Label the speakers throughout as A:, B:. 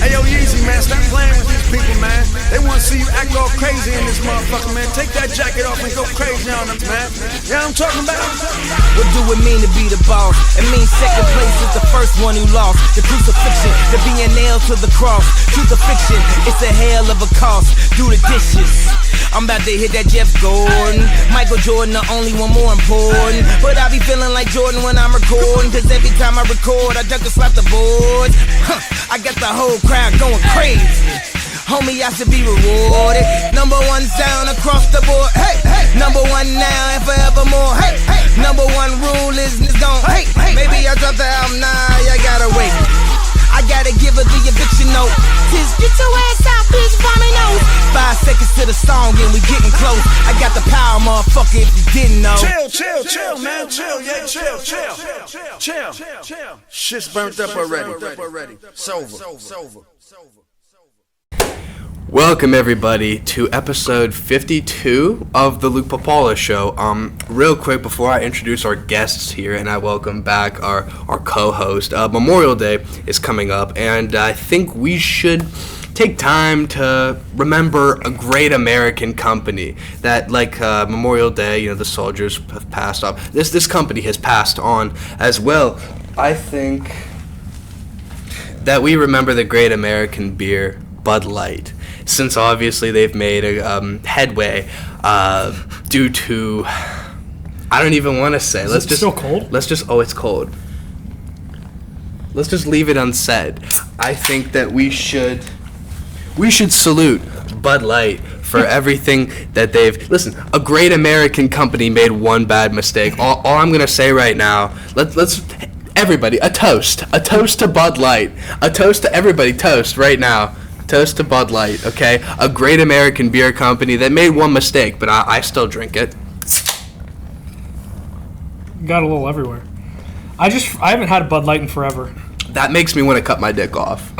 A: Hey, yo, Yeezy, man, stop playing with these people, man. They want to see you act all crazy in this motherfucker, man. Take that jacket off and go crazy on them, man. You know what I'm talking about?
B: What do it mean to be the boss? It means second place is the first one who lost. The crucifixion, to being nailed to the cross. Truth or fiction, it's a hell of a cost. Do the dishes. I'm about to hit that Jeff Gordon. Michael Jordan, the only one more important. But I be feeling like Jordan when I'm recording. Cause every time I record, I duck and slap the boards. I got the whole crowd going crazy. Homie, I should be rewarded. Number one sound across the board. Hey, hey. Number one now and forevermore. Hey, hey. Number one rule is niggas gon' hate. Maybe I dropped the album, nah, you gotta wait. I gotta give her the eviction notice. Get your ass out, bitch, vomit nose. 5 seconds to the song and we getting close. I got the power, motherfucker, if you didn't know.
A: Chill, man, chill, yeah, chill. Shit's burnt up already. It's over.
C: Welcome everybody to episode 52 of the Luke Papala Show. Real quick before I introduce our guests here and I welcome back our co-host, Memorial Day is coming up and I think we should take time to remember a great American company that, like Memorial Day, you know, the soldiers have passed off. This company has passed on as well. I think that we remember the great American beer, Bud Light. Since obviously they've made a headway due to, I don't even want to say.
D: Is it still cold?
C: It's cold. Let's just leave it unsaid. I think that we should salute Bud Light for everything that they've. Listen, a great American company made one bad mistake. All I'm gonna say right now. Let's everybody a toast to Bud Light, a toast to everybody, toast right now. Toast to Bud Light, okay? A great American beer company that made one mistake, but I still drink it.
D: Got a little everywhere. I haven't had a Bud Light in forever.
C: That makes me want to cut my dick off.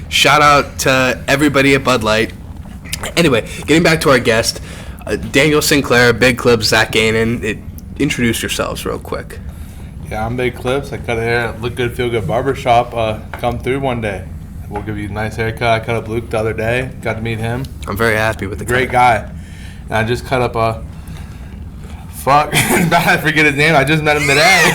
C: Shout out to everybody at Bud Light. Anyway, getting back to our guest, Daniel Sinclair, BigClipz, Zack Gainan. Introduce yourselves real quick.
E: Yeah, I'm BigClipz. I cut hair at Look Good, Feel Good Barbershop. Come through one day. We'll give you a nice haircut. I cut up Luke the other day. Got to meet him.
C: I'm very happy with the
E: great guy. And I just cut up a... Fuck. I forget his name. I just met him today.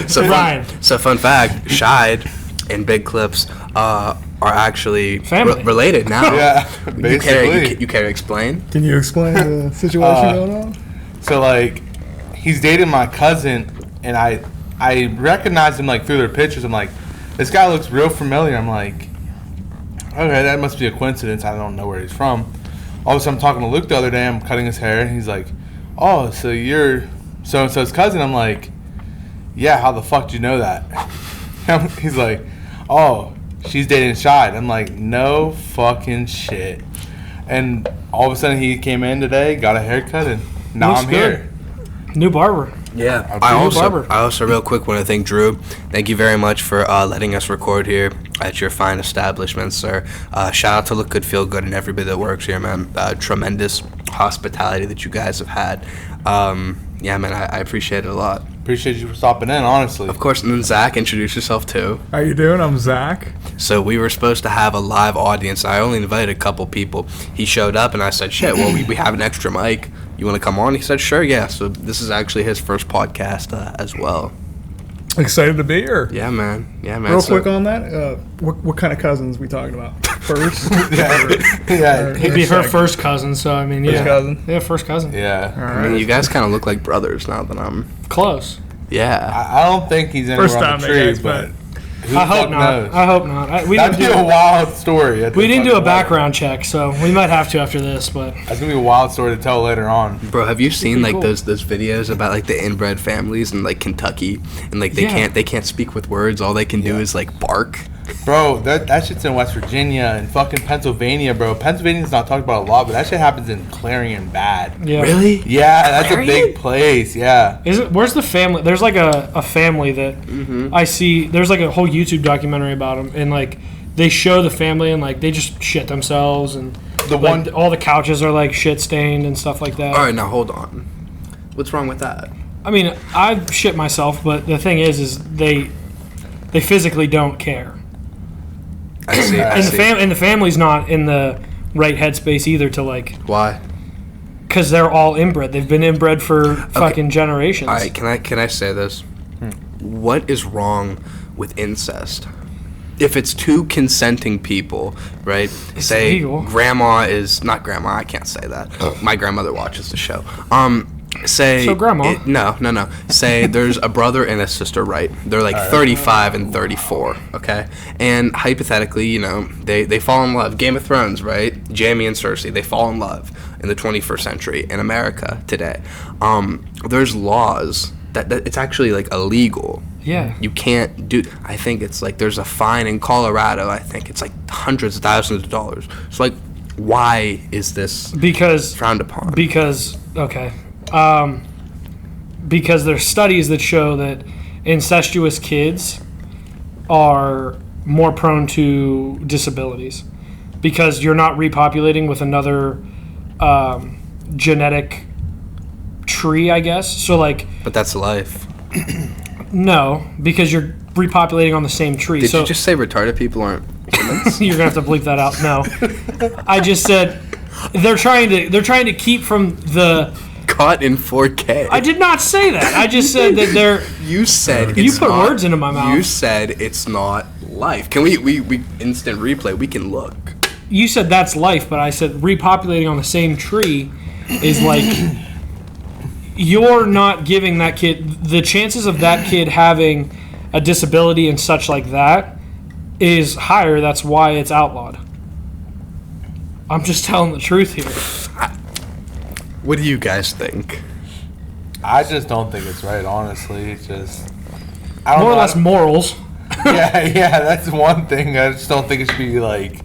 C: So fun fact, Shide and BigClipz are actually related now.
E: Yeah, basically.
C: You care to explain?
F: Can you explain the situation going on?
E: So, like, he's dating my cousin, and I recognized him, like, through their pictures. I'm like, this guy looks real familiar. I'm like, okay, that must be a coincidence. I don't know where he's from. All of a sudden, I'm talking to Luke the other day. I'm cutting his hair, and he's like, oh, so you're so-and-so's cousin? I'm like, yeah, how the fuck do you know that? He's like, oh, she's dating Shide. I'm like, no fucking shit. And all of a sudden, he came in today, got a haircut, and now
D: Looks
E: I'm
D: good.
E: here.
D: New barber.
C: Yeah, I also real quick want to thank Drew. Thank you very much for letting us record here at your fine establishment, sir. Shout out to Look Good, Feel Good, and everybody that works here, man. Tremendous hospitality that you guys have had. Yeah, man, I appreciate it a lot.
E: Appreciate you for stopping in, honestly.
C: Of course, and then Zach, introduce yourself too.
F: How you doing? I'm Zach.
C: So we were supposed to have a live audience. I only invited a couple people. He showed up, and I said, shit, well, we have an extra mic. You want to come on? He said, sure, yeah. So this is actually his first podcast as well.
F: Excited to be here.
C: Yeah, man.
F: Real quick on that, what kind of cousins we talking about? First?
E: Yeah.
D: He'd be her first cousin, so I mean, yeah.
F: First cousin?
D: Yeah, first cousin.
E: Yeah.
F: All
C: I
F: right.
C: mean, you guys kind of look like brothers now that I'm...
D: Close.
C: Yeah.
E: I don't think he's anywhere
F: First
E: on
F: time
E: the
F: they
E: tree,
F: guys
E: but...
F: met.
E: Who
D: I hope
E: the fuck
D: not.
E: knows?
D: I hope not. We
E: That'd be a wild story.
D: We didn't do a background check, so we might have to after this, but...
E: That's going to be a wild story to tell later on.
C: Bro, have you seen like
D: cool.
C: those videos about like the inbred families in like Kentucky and like they can't speak with words, all they can do is like bark?
E: Bro, that shit's in West Virginia and fucking Pennsylvania, bro. Pennsylvania's not talked about a lot, but that shit happens in Clarion bad.
D: Yeah.
C: Really?
E: Yeah, that's
C: Clarion?
E: a big place, yeah.
D: Where's the family? There's like a family that I see. There's like a whole YouTube documentary about them, and like they show the family and like they just shit themselves, and all the couches are like shit stained and stuff like that.
C: All right, now hold on. What's wrong with that?
D: I mean, I've shit myself, but the thing is they they physically don't care.
C: I see.
D: And the family's not in the right headspace either to like.
C: Why?
D: Because they're all inbred. They've been inbred for fucking generations.
C: All right, can I say this? What is wrong with incest? If it's two consenting people, right?
D: It's
C: say
D: illegal.
C: grandma is not grandma. I can't say that. My grandmother watches the show. Say
D: so grandma.
C: No. Say there's a brother and a sister, right? They're like 35 and 34, okay? And hypothetically, you know, they fall in love. Game of Thrones, right? Jaime and Cersei, they fall in love in the 21st century in America today. There's laws that it's actually like illegal.
D: Yeah.
C: You can't do. I think it's like there's a fine in Colorado. I think it's like hundreds of thousands of dollars. So like, why is this frowned upon?
D: Because there's studies that show that incestuous kids are more prone to disabilities because you're not repopulating with another genetic tree, I guess. So like.
C: But that's life.
D: No, because you're repopulating on the same tree.
C: Did you just say retarded people aren't humans?
D: You're gonna have to bleep that out. No, I just said they're trying to keep from the.
C: Caught in 4K.
D: I did not say that. I just said that they're.
C: You said
D: you
C: it's
D: put
C: not,
D: words into my mouth.
C: You said it's not life. Can we instant replay? We can look.
D: You said that's life, but I said repopulating on the same tree is like. You're not giving that kid the chances of that kid having a disability and such like that is higher. That's why it's outlawed. I'm just telling the truth here.
C: What do you guys think?
E: I just don't think it's right, honestly. It's just
D: more or less morals.
E: Yeah, that's one thing. I just don't think it should be like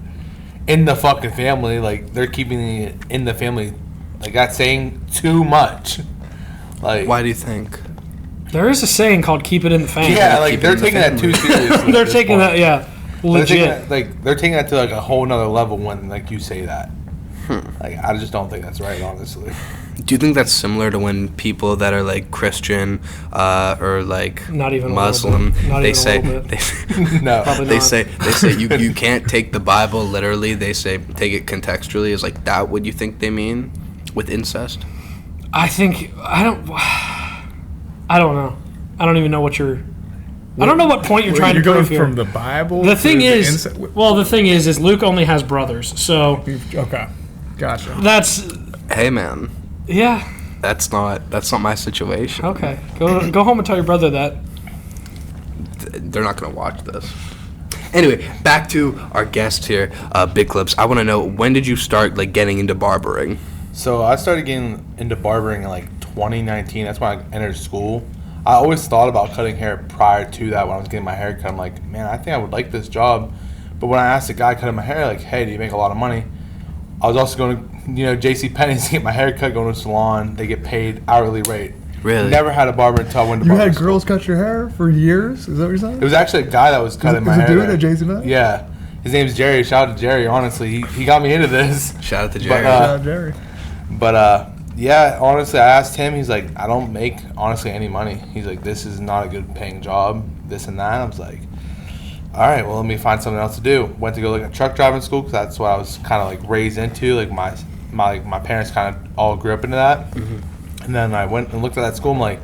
E: in the fucking family. Like they're keeping it in the family. Like that's saying too much. Like,
C: why do you think?
D: There is a saying called "keep it in the family."
E: Yeah, like they're taking that too seriously.
D: They're taking that, yeah, legit.
E: They're taking that to like a whole nother level when like you say that. Like I just don't think that's right, honestly.
C: Do you think that's similar to when people that are like Christian or like
D: not even
C: Muslim, they say
E: no,
C: they say you can't take the Bible literally. They say take it contextually. Is like that what you think they mean with incest?
D: I don't know. I don't even know what you're. I don't know what point you're trying to prove here.
F: From the Bible.
D: The thing is Luke only has brothers, so.
F: Okay, gotcha.
D: That's.
C: Hey man.
D: Yeah.
C: That's not my situation.
D: Okay, go home and tell your brother that.
C: They're not gonna watch this. Anyway, back to our guest here, BigClipz. I want to know, when did you start like getting into barbering?
E: So I started getting into barbering in like 2019. That's when I entered school. I always thought about cutting hair prior to that when I was getting my hair cut. I'm like, man, I think I would like this job. But when I asked the guy cutting my hair, like, hey, do you make a lot of money? I was also going to, JCPenney's to get my hair cut, going to a salon. They get paid hourly rate.
C: Really?
E: Never had a barber until I went to barber
F: You had
E: school.
F: girls cut your hair for years? Is that what you're saying?
E: It was actually a guy that was cutting my hair.
F: Is it dude at JCPenney?
E: Yeah. His name's Jerry. Shout out to Jerry, honestly. He got me into this.
C: Shout out to Jerry.
F: Shout out Jerry.
E: But yeah, honestly, I asked him. He's like, I don't make, honestly, any money. He's like, this is not a good paying job, this and that. I was like, all right, well, let me find something else to do. Went to go look at truck driving school because that's what I was kind of like raised into. Like my parents kind of all grew up into that. Mm-hmm. And then I went and looked at that school. I'm like,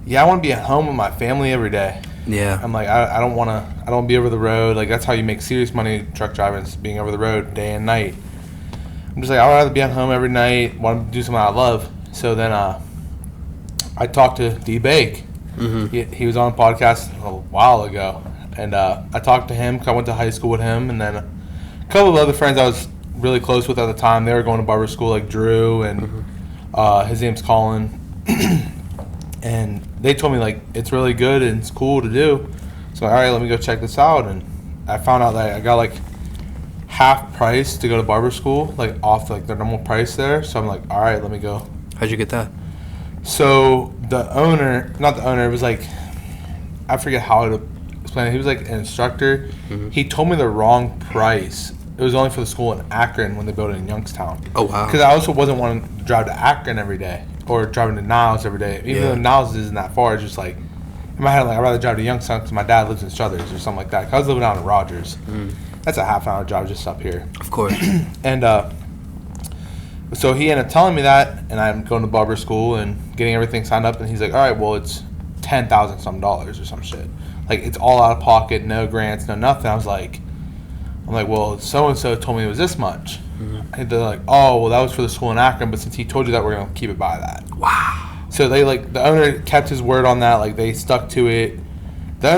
E: yeah, I want to be at home with my family every day.
C: Yeah.
E: I'm like, I don't want to be over the road. Like, that's how you make serious money, truck driving, is being over the road day and night. I'm just like, I'd rather be at home every night, want to do something I love. So then I talked to D-Bake. Mm-hmm. He was on a podcast a while ago. And I talked to him because I went to high school with him. And then a couple of other friends I was really close with at the time, they were going to barber school, like Drew, and his name's Colin. And they told me, like, it's really good and it's cool to do. So, all right, let me go check this out. And I found out that I got, like, half price to go to barber school, like, off, like, their normal price there. So I'm like, all right, let me go.
C: How'd you get that?
E: So the owner, not the owner, it was, like, I forget how to explain it. He was, like, an instructor. Mm-hmm. He told me the wrong price. It was only for the school in Akron when they built it in Youngstown.
C: Oh, wow.
E: Because I also wasn't wanting to drive to Akron every day or driving to Niles every day. Even though Niles isn't that far, it's just like in my head, like, I'd rather drive to Youngstown because my dad lives in Struthers or something like that. 'Cause I was living out in Rogers. That's a half-hour drive just up here.
C: Of course.
E: And so he ended up telling me that, and I'm going to barber school and getting everything signed up, and he's like, all right, well, it's $10,000 some dollars or some shit. Like, it's all out of pocket, no grants, no nothing. I'm like, well, so-and-so told me it was this much. And they're like, oh, well, that was for the school in Akron, but since he told you that, we're going to keep it by that.
C: Wow.
E: So they, like, the owner kept his word on that. Like, they stuck to it. The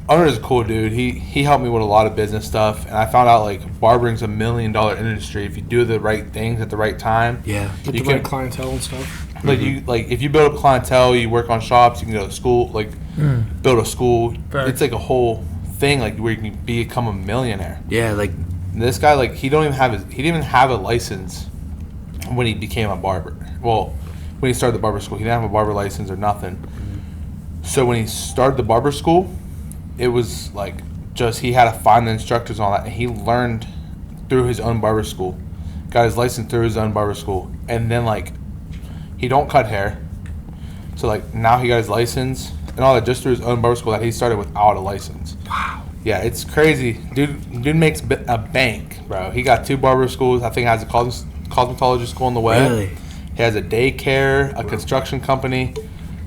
E: owner's a cool dude. He helped me with a lot of business stuff, and I found out, like, barbering's $1 million industry. If you do the right things at the right time.
C: Yeah.
D: With the right clientele and stuff.
E: Like, if you build up clientele, you work on shops, you can go to school, like, build a school.
D: Fair.
E: It's like a whole thing, like, where you can become a millionaire.
C: Yeah, like,
E: This guy, like, he didn't even have a license when he became a barber. Well, when he started the barber school, he didn't have a barber license or nothing. So when he started the barber school, it was like just he had to find the instructors and all that, and he learned through his own barber school, got his license through his own barber school, and then like he don't cut hair, so like now he got his license and all that just through his own barber school that he started without a license.
C: wow.
E: Yeah, it's crazy. Dude makes a bank, bro. He got 2 barber schools. I think has a cosmetology school on the way.
C: Really?
E: He has a daycare, a construction company.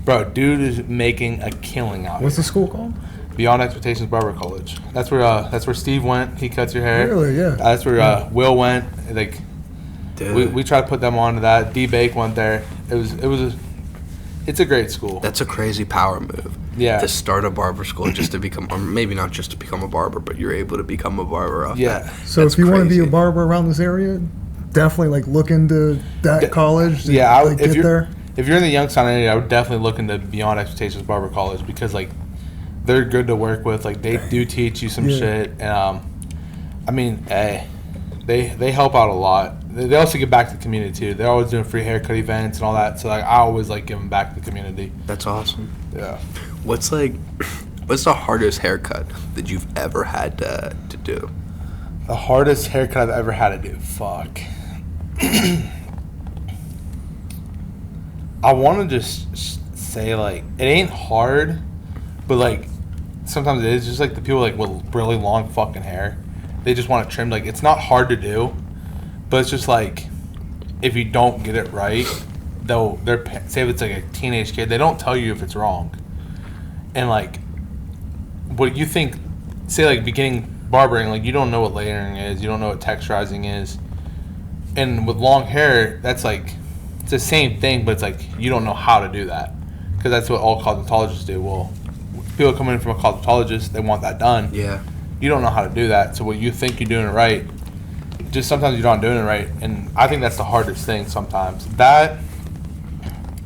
E: Bro, dude is making a killing out
F: What's
E: here.
F: the school called?
E: Beyond Expectations Barber College. That's where Steve went. He cuts your hair.
F: Really? Yeah.
E: That's where Will went. Like
C: Dude.
E: we tried to put them onto that. D Bake went there. It's a great school.
C: That's a crazy power move.
E: Yeah.
C: To start a barber school just to become, or maybe not just to become a barber, but you're able to become a barber off
E: Yeah.
C: that.
F: So
C: That's
F: if you want to be a
C: crazy.
F: barber around this area, definitely like look into that college.
E: Yeah, I
F: like,
E: would, if
F: get
E: you're
F: there.
E: if you're in the Youngstown area, I would definitely look into Beyond Expectations Barber College because like they're good to work with. Like they do teach you some
F: Yeah.
E: shit. And, I mean, hey, they help out a lot. They also give back to the community too. They're always doing free haircut events and all that. So like I always like giving back to the community.
C: That's awesome.
E: Yeah.
C: What's the hardest haircut that you've ever had to do?
E: The hardest haircut I've ever had to do. Fuck. I want to just say like it ain't hard, but like sometimes it is just like the people like with really long fucking hair. They just want it trimmed. Like it's not hard to do, but it's just like if you don't get it right, say if it's like a teenage kid, they don't tell you if it's wrong. And like what you think, say like beginning barbering, like you don't know what layering is, you don't know what texturizing is, and with long hair, that's like it's the same thing, but it's like you don't know how to do that because that's what all cosmetologists do. Well, people come in from a cosmetologist, they want that done.
C: Yeah.
E: You don't know how to do that, so what you think you're doing it right, just sometimes you're not doing it right, and I think that's the hardest thing sometimes. That,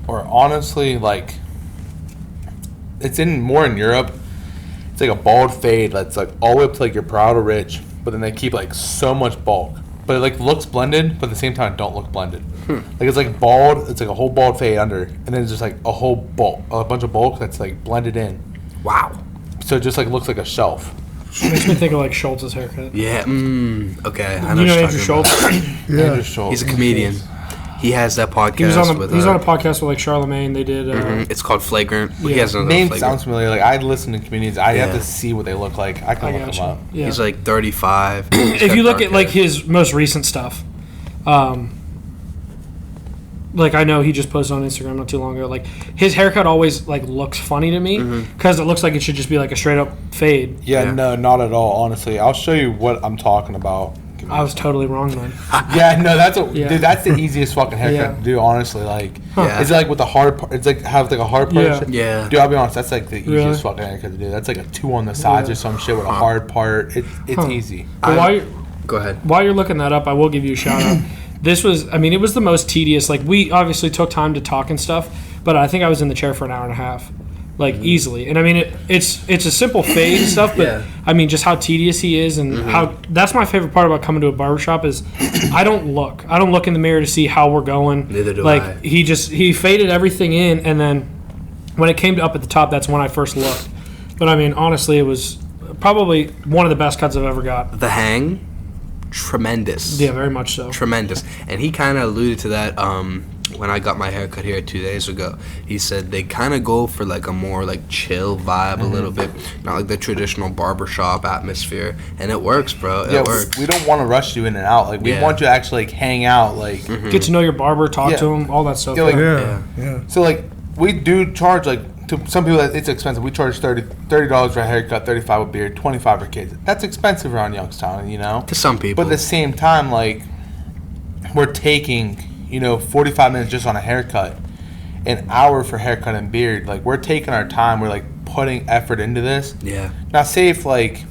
E: or honestly, like it's more in Europe. It's like a bald fade that's like all the way up to like your brow to rich, but then they keep like so much bulk, but it like looks blended, but at the same time it don't look blended. Like it's like bald, it's like a whole bald fade under, and then it's just like a whole bulk, a bunch of bulk that's like blended in.
C: Wow.
E: So it just like looks like a shelf.
D: Makes me think of like Schultz's haircut.
C: Yeah. Okay. I know
D: You know
C: what you're
D: Andrew
C: talking about.
D: Schultz?
F: Yeah.
E: Andrew Schultz.
C: He's a comedian. He has that podcast
D: He was on
C: with.
D: He's on a podcast with like Charlemagne. They did.
C: It's called Flagrant. He
D: Yeah.
C: has another
E: Name
C: Flagrant.
E: sounds familiar. Like I listen to comedians. I have
C: Yeah.
E: to see what they look like. I
D: I
E: can look
D: gotcha.
E: them up.
D: Yeah.
C: He's like 35.
D: If you look at like his most recent stuff, like I know he just posted on Instagram not too long ago. Like his haircut always like looks funny to me because it looks like it should just be like a straight up fade.
E: Yeah,
C: Yeah.
E: no, not at all. Honestly, I'll show you what I'm talking about.
D: I was totally wrong then.
E: Yeah, no,
D: Yeah.
E: dude. That's the easiest fucking haircut
D: Yeah.
E: to do. Honestly, like,
C: Yeah.
E: is it like with the hard part? It's like have like a hard part.
D: Yeah.
E: and shit?
C: Yeah.
E: Dude, I'll be honest. That's like the
D: Really?
E: easiest fucking haircut to do. That's like a 2 on the sides
D: Yeah.
E: or some shit with a hard part. It's easy.
D: But
C: Go ahead.
D: while you're looking that up, I will give you a shout out. This was, I mean, it was the most tedious. Like we obviously took time to talk and stuff, but I think I was in the chair for an hour and a half, like easily. And I mean, it's a simple fade and stuff, but
C: Yeah.
D: I mean, just how tedious he is and how that's my favorite part about coming to a barbershop is I don't look in the mirror to see how we're going.
C: Neither do
D: like
C: I.
D: he faded everything in, and then when it came to up at the top, that's when I first looked. But I mean, honestly, it was probably one of the best cuts I've ever got.
C: The hang, tremendous.
D: Yeah, very much so.
C: Tremendous. And he kind of alluded to that when I got my haircut here 2 days ago, he said they kind of go for like a more like chill vibe a little bit, not like the traditional barbershop atmosphere, and it works, bro. It works.
E: We don't want to rush you in and out. Like we want you to actually like hang out, like
D: get to know your barber, talk to him, all that stuff.
E: Yeah. So like we do charge like to some people it's expensive. We charge $30 for a haircut, $35 a beard, $25 for kids. That's expensive around Youngstown, you know.
C: To some people,
E: but at the same time, like we're taking 45 minutes just on a haircut, an hour for haircut and beard. Like we're taking our time. We're like putting effort into this.
C: Yeah.
E: Now, say if like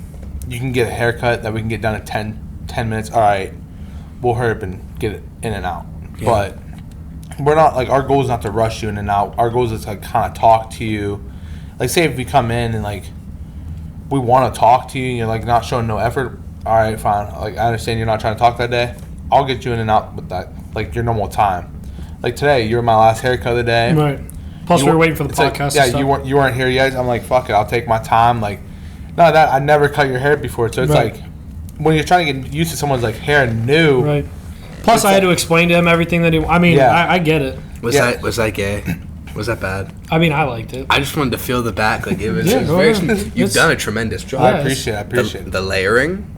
E: you can get a haircut that we can get done in 10 minutes. All right, we'll hurry up and get it in and out. Yeah. But we're not like our goal is not to rush you in and out. Our goal is to like kind of talk to you. Like say if we come in and like we want to talk to you and you're like not showing no effort. All right, fine. Like I understand you're not trying to talk that day. I'll get you in and out with that, like your normal time. Like today, you were my last haircut of the day.
D: Right. Plus, we were waiting for the podcast.
E: Like, you weren't here yet. I'm like, fuck it, I'll take my time. Like, no, that I never cut your hair before, so it's like when you're trying to get used to someone's like hair new.
D: Right. Plus, I had to explain to him everything that he. I mean, I get it.
C: Was that gay? Was that bad?
D: I mean, I liked it.
C: I just wanted to feel the back. Like it was very. You've done a tremendous job.
E: I appreciate it.
C: The layering,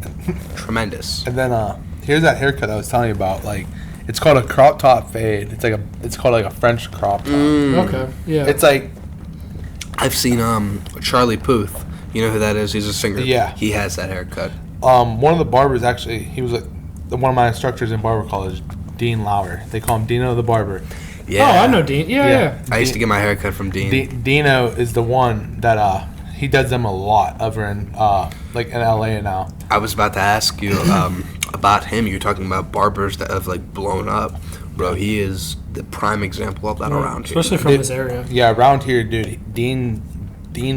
C: tremendous.
E: And then here's that haircut I was telling you about. Like, it's called a crop top fade. It's called like a French crop top.
D: Okay. Yeah.
E: It's like
C: I've seen Charlie Puth. You know who that is? He's a singer.
E: Yeah.
C: He has that haircut.
E: One of the barbers actually. He was like one of my instructors in barber college, Dean Lauer. They call him Dino the barber.
D: Yeah. Oh, I know Dean. Yeah.
C: I used to get my haircut from Dean.
E: Dino is the one that he does them a lot over in like in LA now.
C: I was about to ask you about him. You're talking about barbers that have like blown up, bro. He is the prime example of that around here.
D: Especially from this area.
E: Yeah, around here, dude. Dean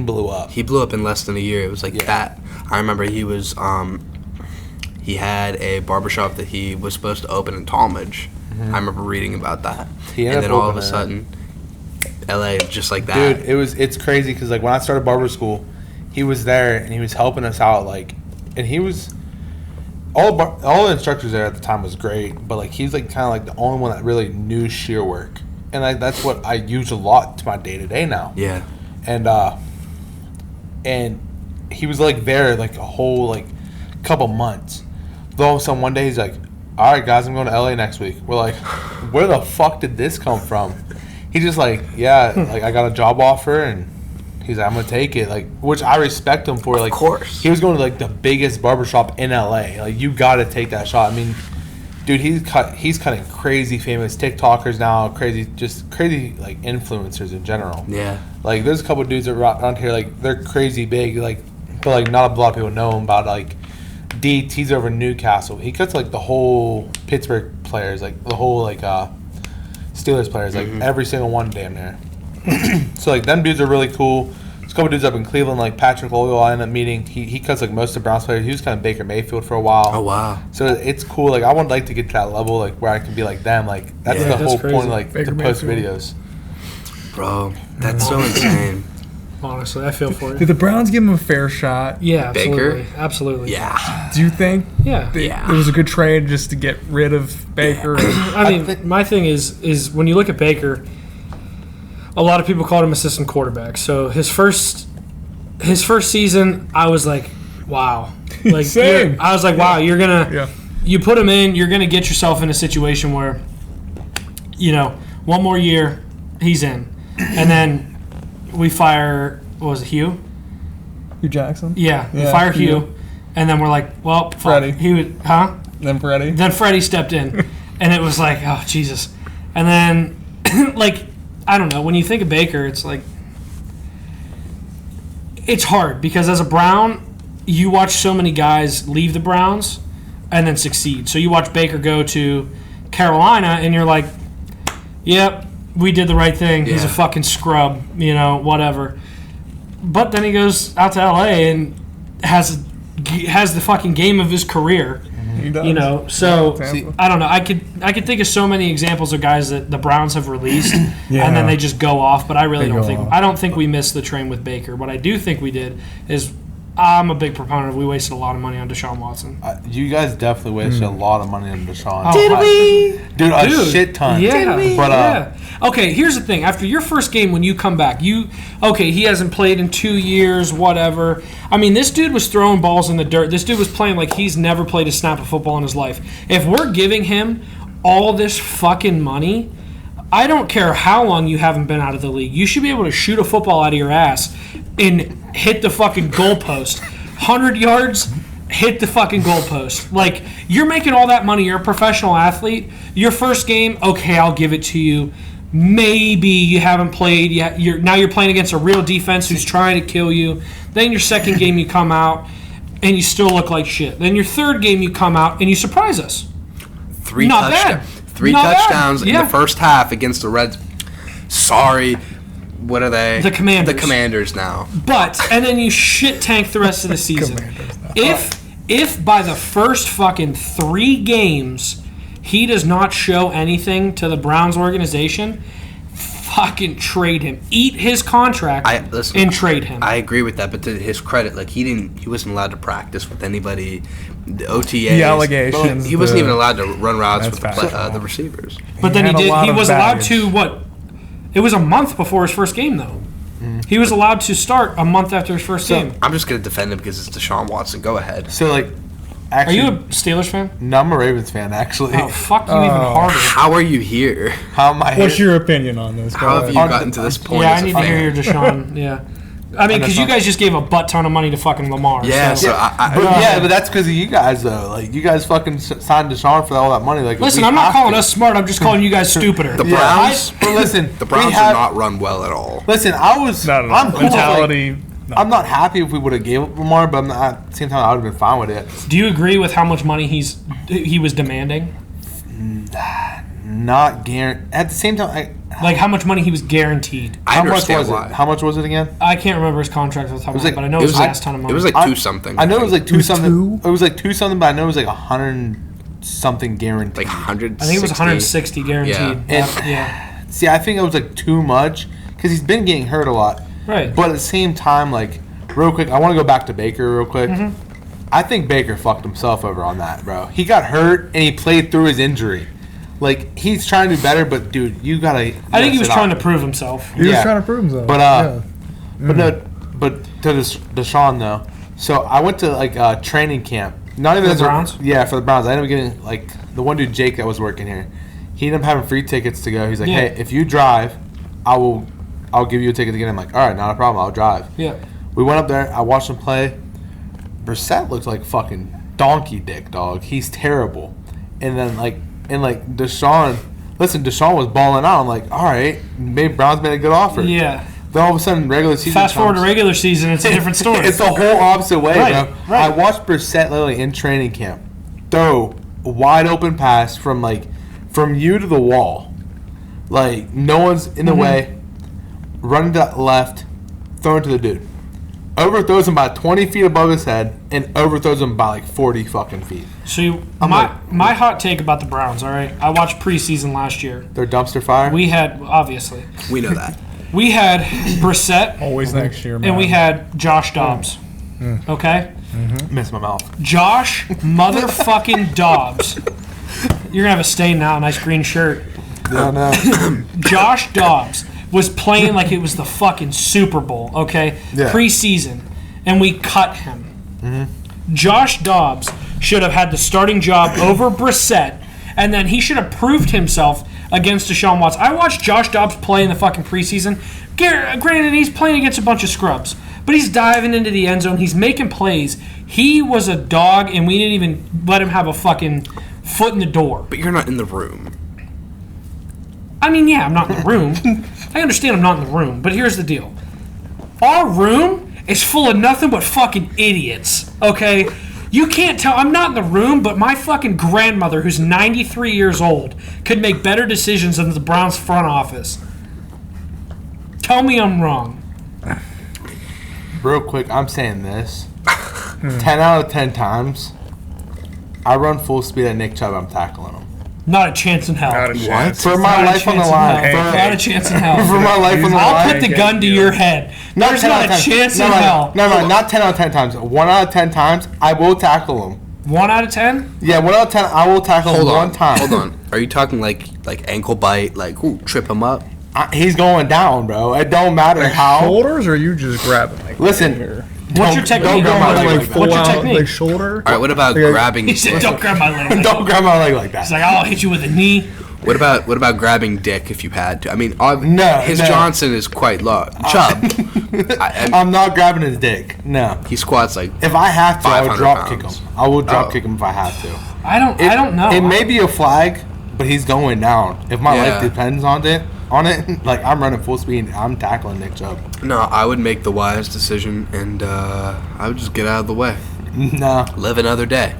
E: blew up.
C: He blew up in less than a year. It was like that. I remember he was he had a barbershop that he was supposed to open in Talmadge. I remember reading about that. And then all of a sudden, LA just like that.
E: Dude, it's crazy because like when I started barber school, he was there and he was helping us out like, and he was all the instructors there at the time was great, but like he's like kind of like the only one that really knew shear work, and that's what I use a lot to my day to day now.
C: Yeah.
E: And he was like there like a whole like couple months. Though all of a sudden one day he's like, all right, guys, I'm going to LA next week. We're like, where the fuck did this come from? He just like, like I got a job offer, and he's like, I'm going to take it. Like, which I respect him for. Like,
C: of course.
E: He was going to like the biggest barbershop in LA. Like, you got to take that shot. I mean, dude, he's cutting crazy famous TikTokers now, crazy like influencers in general.
C: Yeah.
E: Like, there's a couple dudes around here, like they're crazy big, like, but like not a lot of people know him about like. Deets, he's over in Newcastle. He cuts like the whole Pittsburgh players, like the whole like Steelers players, like every single one damn near. So like them dudes are really cool. There's a couple dudes up in Cleveland, like Patrick Loyal. I ended up meeting. He cuts like most of the Browns players. He was kind of Baker Mayfield for a while.
C: Oh wow!
E: So it's cool. Like I would like to get to that level, like where I can be like them. Like that's the whole point. Of, like Baker to post videos.
C: Bro, that's so insane.
D: Honestly, I feel for you.
F: Did the Browns give him a fair shot?
D: Yeah, absolutely.
C: Baker?
D: Absolutely.
C: Yeah.
F: Do you think?
D: Yeah.
F: It was a good trade just to get rid of Baker?
D: I mean, my thing is when you look at Baker, a lot of people called him assistant quarterback. So his first season, I was like, wow. Like
F: Same.
D: I was like, wow, you're gonna you put him in, you're gonna get yourself in a situation where, one more year, he's in, and then. We fire, what was it, Hugh
F: Jackson?
D: Yeah, we fire Hugh, and then we're like, well, fuck.
F: Freddie.
D: Then Freddie stepped in, and it was like, oh, Jesus. And then, like, I don't know, when you think of Baker, it's like, it's hard, because as a Brown, you watch so many guys leave the Browns and then succeed. So you watch Baker go to Carolina, and you're like, yep. We did the right thing. Yeah. He's a fucking scrub, whatever. But then he goes out to LA and has the fucking game of his career.
F: He does.
D: So I don't know. I could think of so many examples of guys that the Browns have released and then they just go off. But I really don't think we missed the train with Baker. What I do think we did is I'm a big proponent of we wasted a lot of money on Deshaun Watson.
E: You guys definitely wasted a lot of money on Deshaun.
D: Did we?
E: Dude, a shit ton.
D: Yeah.
E: But,
D: yeah. Okay, here's the thing. After your first game, when you come back, he hasn't played in 2 years, whatever. I mean, this dude was throwing balls in the dirt. This dude was playing like he's never played a snap of football in his life. If we're giving him all this fucking money, I don't care how long you haven't been out of the league. You should be able to shoot a football out of your ass and hit the fucking goalpost. 100 yards, hit the fucking goalpost. Like, you're making all that money. You're a professional athlete. Your first game, okay, I'll give it to you. Maybe you haven't played yet. Now you're playing against a real defense who's trying to kill you. Then your second game, you come out and you still look like shit. Then your third game, you come out and you surprise us.
C: Three
D: Not
C: touchdowns.
D: bad.
C: Three
D: Not bad.
C: touchdowns in
D: Yeah.
C: the first half against the Reds. Sorry. What are they?
D: The Commanders.
C: The Commanders now.
D: But, and then you shit tank the rest of the season. If by the first fucking 3 games he does not show anything to the Browns organization, fucking trade him. Eat his contract and trade him.
C: I agree with that, but to his credit, like he wasn't allowed to practice with anybody. The OTAs.
F: The allegations.
C: He wasn't even allowed to run routes with
F: factual.
C: the receivers.
D: But then
F: had a
D: he
F: lot of
D: was allowed
F: baggage.
D: to, what? It was a month before his first game, though. He was allowed to start a month after his first game.
C: I'm just gonna defend him because it's Deshaun Watson. Go ahead.
E: So, like,
D: Are
E: actually,
D: you a Steelers fan?
E: No, I'm a Ravens fan, actually.
D: Oh, fuck you even harder.
C: How are you here?
E: How am I
F: What's
E: here?
F: your opinion on this?
C: How have you gotten to this point?
D: Yeah,
C: as
D: I
C: a
D: need to
C: fan?
D: hear your Deshaun. Yeah. I mean, because you guys just gave a butt ton of money to fucking Lamar.
C: Yeah,
D: so.
C: so I
E: Yeah, but that's because of you guys, though. Like, you guys fucking signed Deshaun for all that money. Like,
D: Listen,
E: we
D: I'm not
E: have
D: calling
E: to.
D: us smart. I'm just calling you guys stupider.
C: The Browns.
E: But listen,
C: The Browns
E: we
C: do
E: have-
C: not run well at all.
E: Listen, I'm
F: Not
E: cool with,
F: mentality.
E: like, I'm not happy if we would have gave up Lamar, but at the same time, I would have been fine with it.
D: Do you agree with how much money he was demanding?
E: Not guaranteed. At the same time,
D: Like how much money he was guaranteed?
C: I
E: how much
C: understand
E: was
C: why.
E: it? How much was it again?
D: I can't remember his contract off the top of my
E: like-
D: head, but I know it was a ton of money.
C: It was like
E: I-
C: two something.
E: I know it was like two
F: was
E: something.
F: two?
E: It was like two something, but I know it was like 100 something guaranteed.
C: like 100.
D: I think it was 160 guaranteed.
E: And-
D: Yeah.
E: See, I think it was like too much because he's been getting hurt a lot.
D: Right.
E: But at the same time, like, real quick, I want to go back to Baker real quick.
D: Mm-hmm.
E: I think Baker fucked himself over on that, bro. He got hurt and he played through his injury. Like, he's trying to do better, but dude, you gotta.
D: I think he was trying to prove himself.
F: He was
E: Yeah.
F: trying to prove himself.
E: But
F: yeah.
E: but to Deshaun though. So I went to like training camp. Not even
D: For the
E: as a-
D: Browns?
E: Yeah, for the Browns. I ended up getting like the one dude Jake that was working here. He ended up having free tickets to go. He's like,
D: Yeah.
E: hey, if you drive, I'll give you a ticket to get in. I'm like, all right, not a problem. I'll drive.
D: Yeah.
E: We went up there. I watched him play. Brissett looks like fucking donkey dick, dog. He's terrible. And then Deshaun. Listen, Deshaun was balling out. I'm like, all right, maybe Browns made a good offer.
D: Yeah.
E: Then all of a sudden, regular season.
D: Fast forward to
E: comes.
D: regular season, it's a different story.
E: It's the whole opposite way,
D: Right,
E: bro.
D: right.
E: I watched Brissett literally in training camp throw a wide open pass from you to the wall. Like, no one's in the way. Running to the left, throwing to the dude. Overthrows him about 20 feet above his head and overthrows him by like 40 fucking feet.
D: So
E: like-
D: my hot take about the Browns, all right? I watched preseason last year.
E: They're dumpster fire.
D: We had, obviously,
C: We know that.
D: we had Brissett
F: Always next year, man.
D: and we had Josh Dobbs. Okay?
E: Miss my mouth.
D: Josh motherfucking Dobbs. You're going to have a stain now, a nice green shirt.
E: Yeah, no.
D: Josh Dobbs was playing like it was the fucking Super Bowl, okay?
E: Yeah.
D: Preseason. And we cut him. Josh Dobbs should have had the starting job over Brissett, and then he should have proved himself against Deshaun Watson. I watched Josh Dobbs play in the fucking preseason. Granted, he's playing against a bunch of scrubs, but he's diving into the end zone. He's making plays. He was a dog, and we didn't even let him have a fucking foot in the door.
C: But you're not in the room.
D: I mean, yeah, I'm not in the room. I understand I'm not in the room, but here's the deal. Our room is full of nothing but fucking idiots, okay? You can't tell. I'm not in the room, but my fucking grandmother, who's 93 years old, could make better decisions than the Browns front office. Tell me I'm wrong.
E: Real quick, I'm saying this. 10 out of 10 times, I run full speed at Nick Chubb, I'm tackling him.
D: Not a chance in hell.
G: Not a chance.
E: For my life on the line.
D: Not a chance in hell.
E: For my life on the line.
D: I'll put the gun to your head. There's not a chance in hell.
E: No, not 10 out of 10 times. 1 out of 10 times, I will tackle him.
D: 1 out of 10?
E: Yeah, 1 out of 10, I will tackle him one time.
C: Hold on. Are you talking like ankle bite, like trip him up?
E: He's going down, bro. It don't matter how.
F: Shoulders, or you just grabbing? Like,
E: Listen.
F: here?
D: What's your technique?
F: What's your technique? Like shoulder.
C: All right. What about grabbing?
D: He said, "Don't grab my leg."
E: Don't grab my leg like that.
D: He's like, "I'll hit you with a knee."
C: What about grabbing dick if you had to? I mean, his
E: no.
C: Johnson is quite low. Chubb.
E: I'm not grabbing his dick. No.
C: He squats like.
E: If I have to, I will
C: 500
E: drop kick
C: pounds.
E: him. I will drop kick him if I have to.
D: I don't know.
E: It may be a flag, but he's going down. If my
C: Yeah.
E: life depends on it, like I'm running full speed, I'm tackling Nick Chubb.
C: No, I would make the wise decision, and I would just get out of the way.
E: No,
C: Live another day.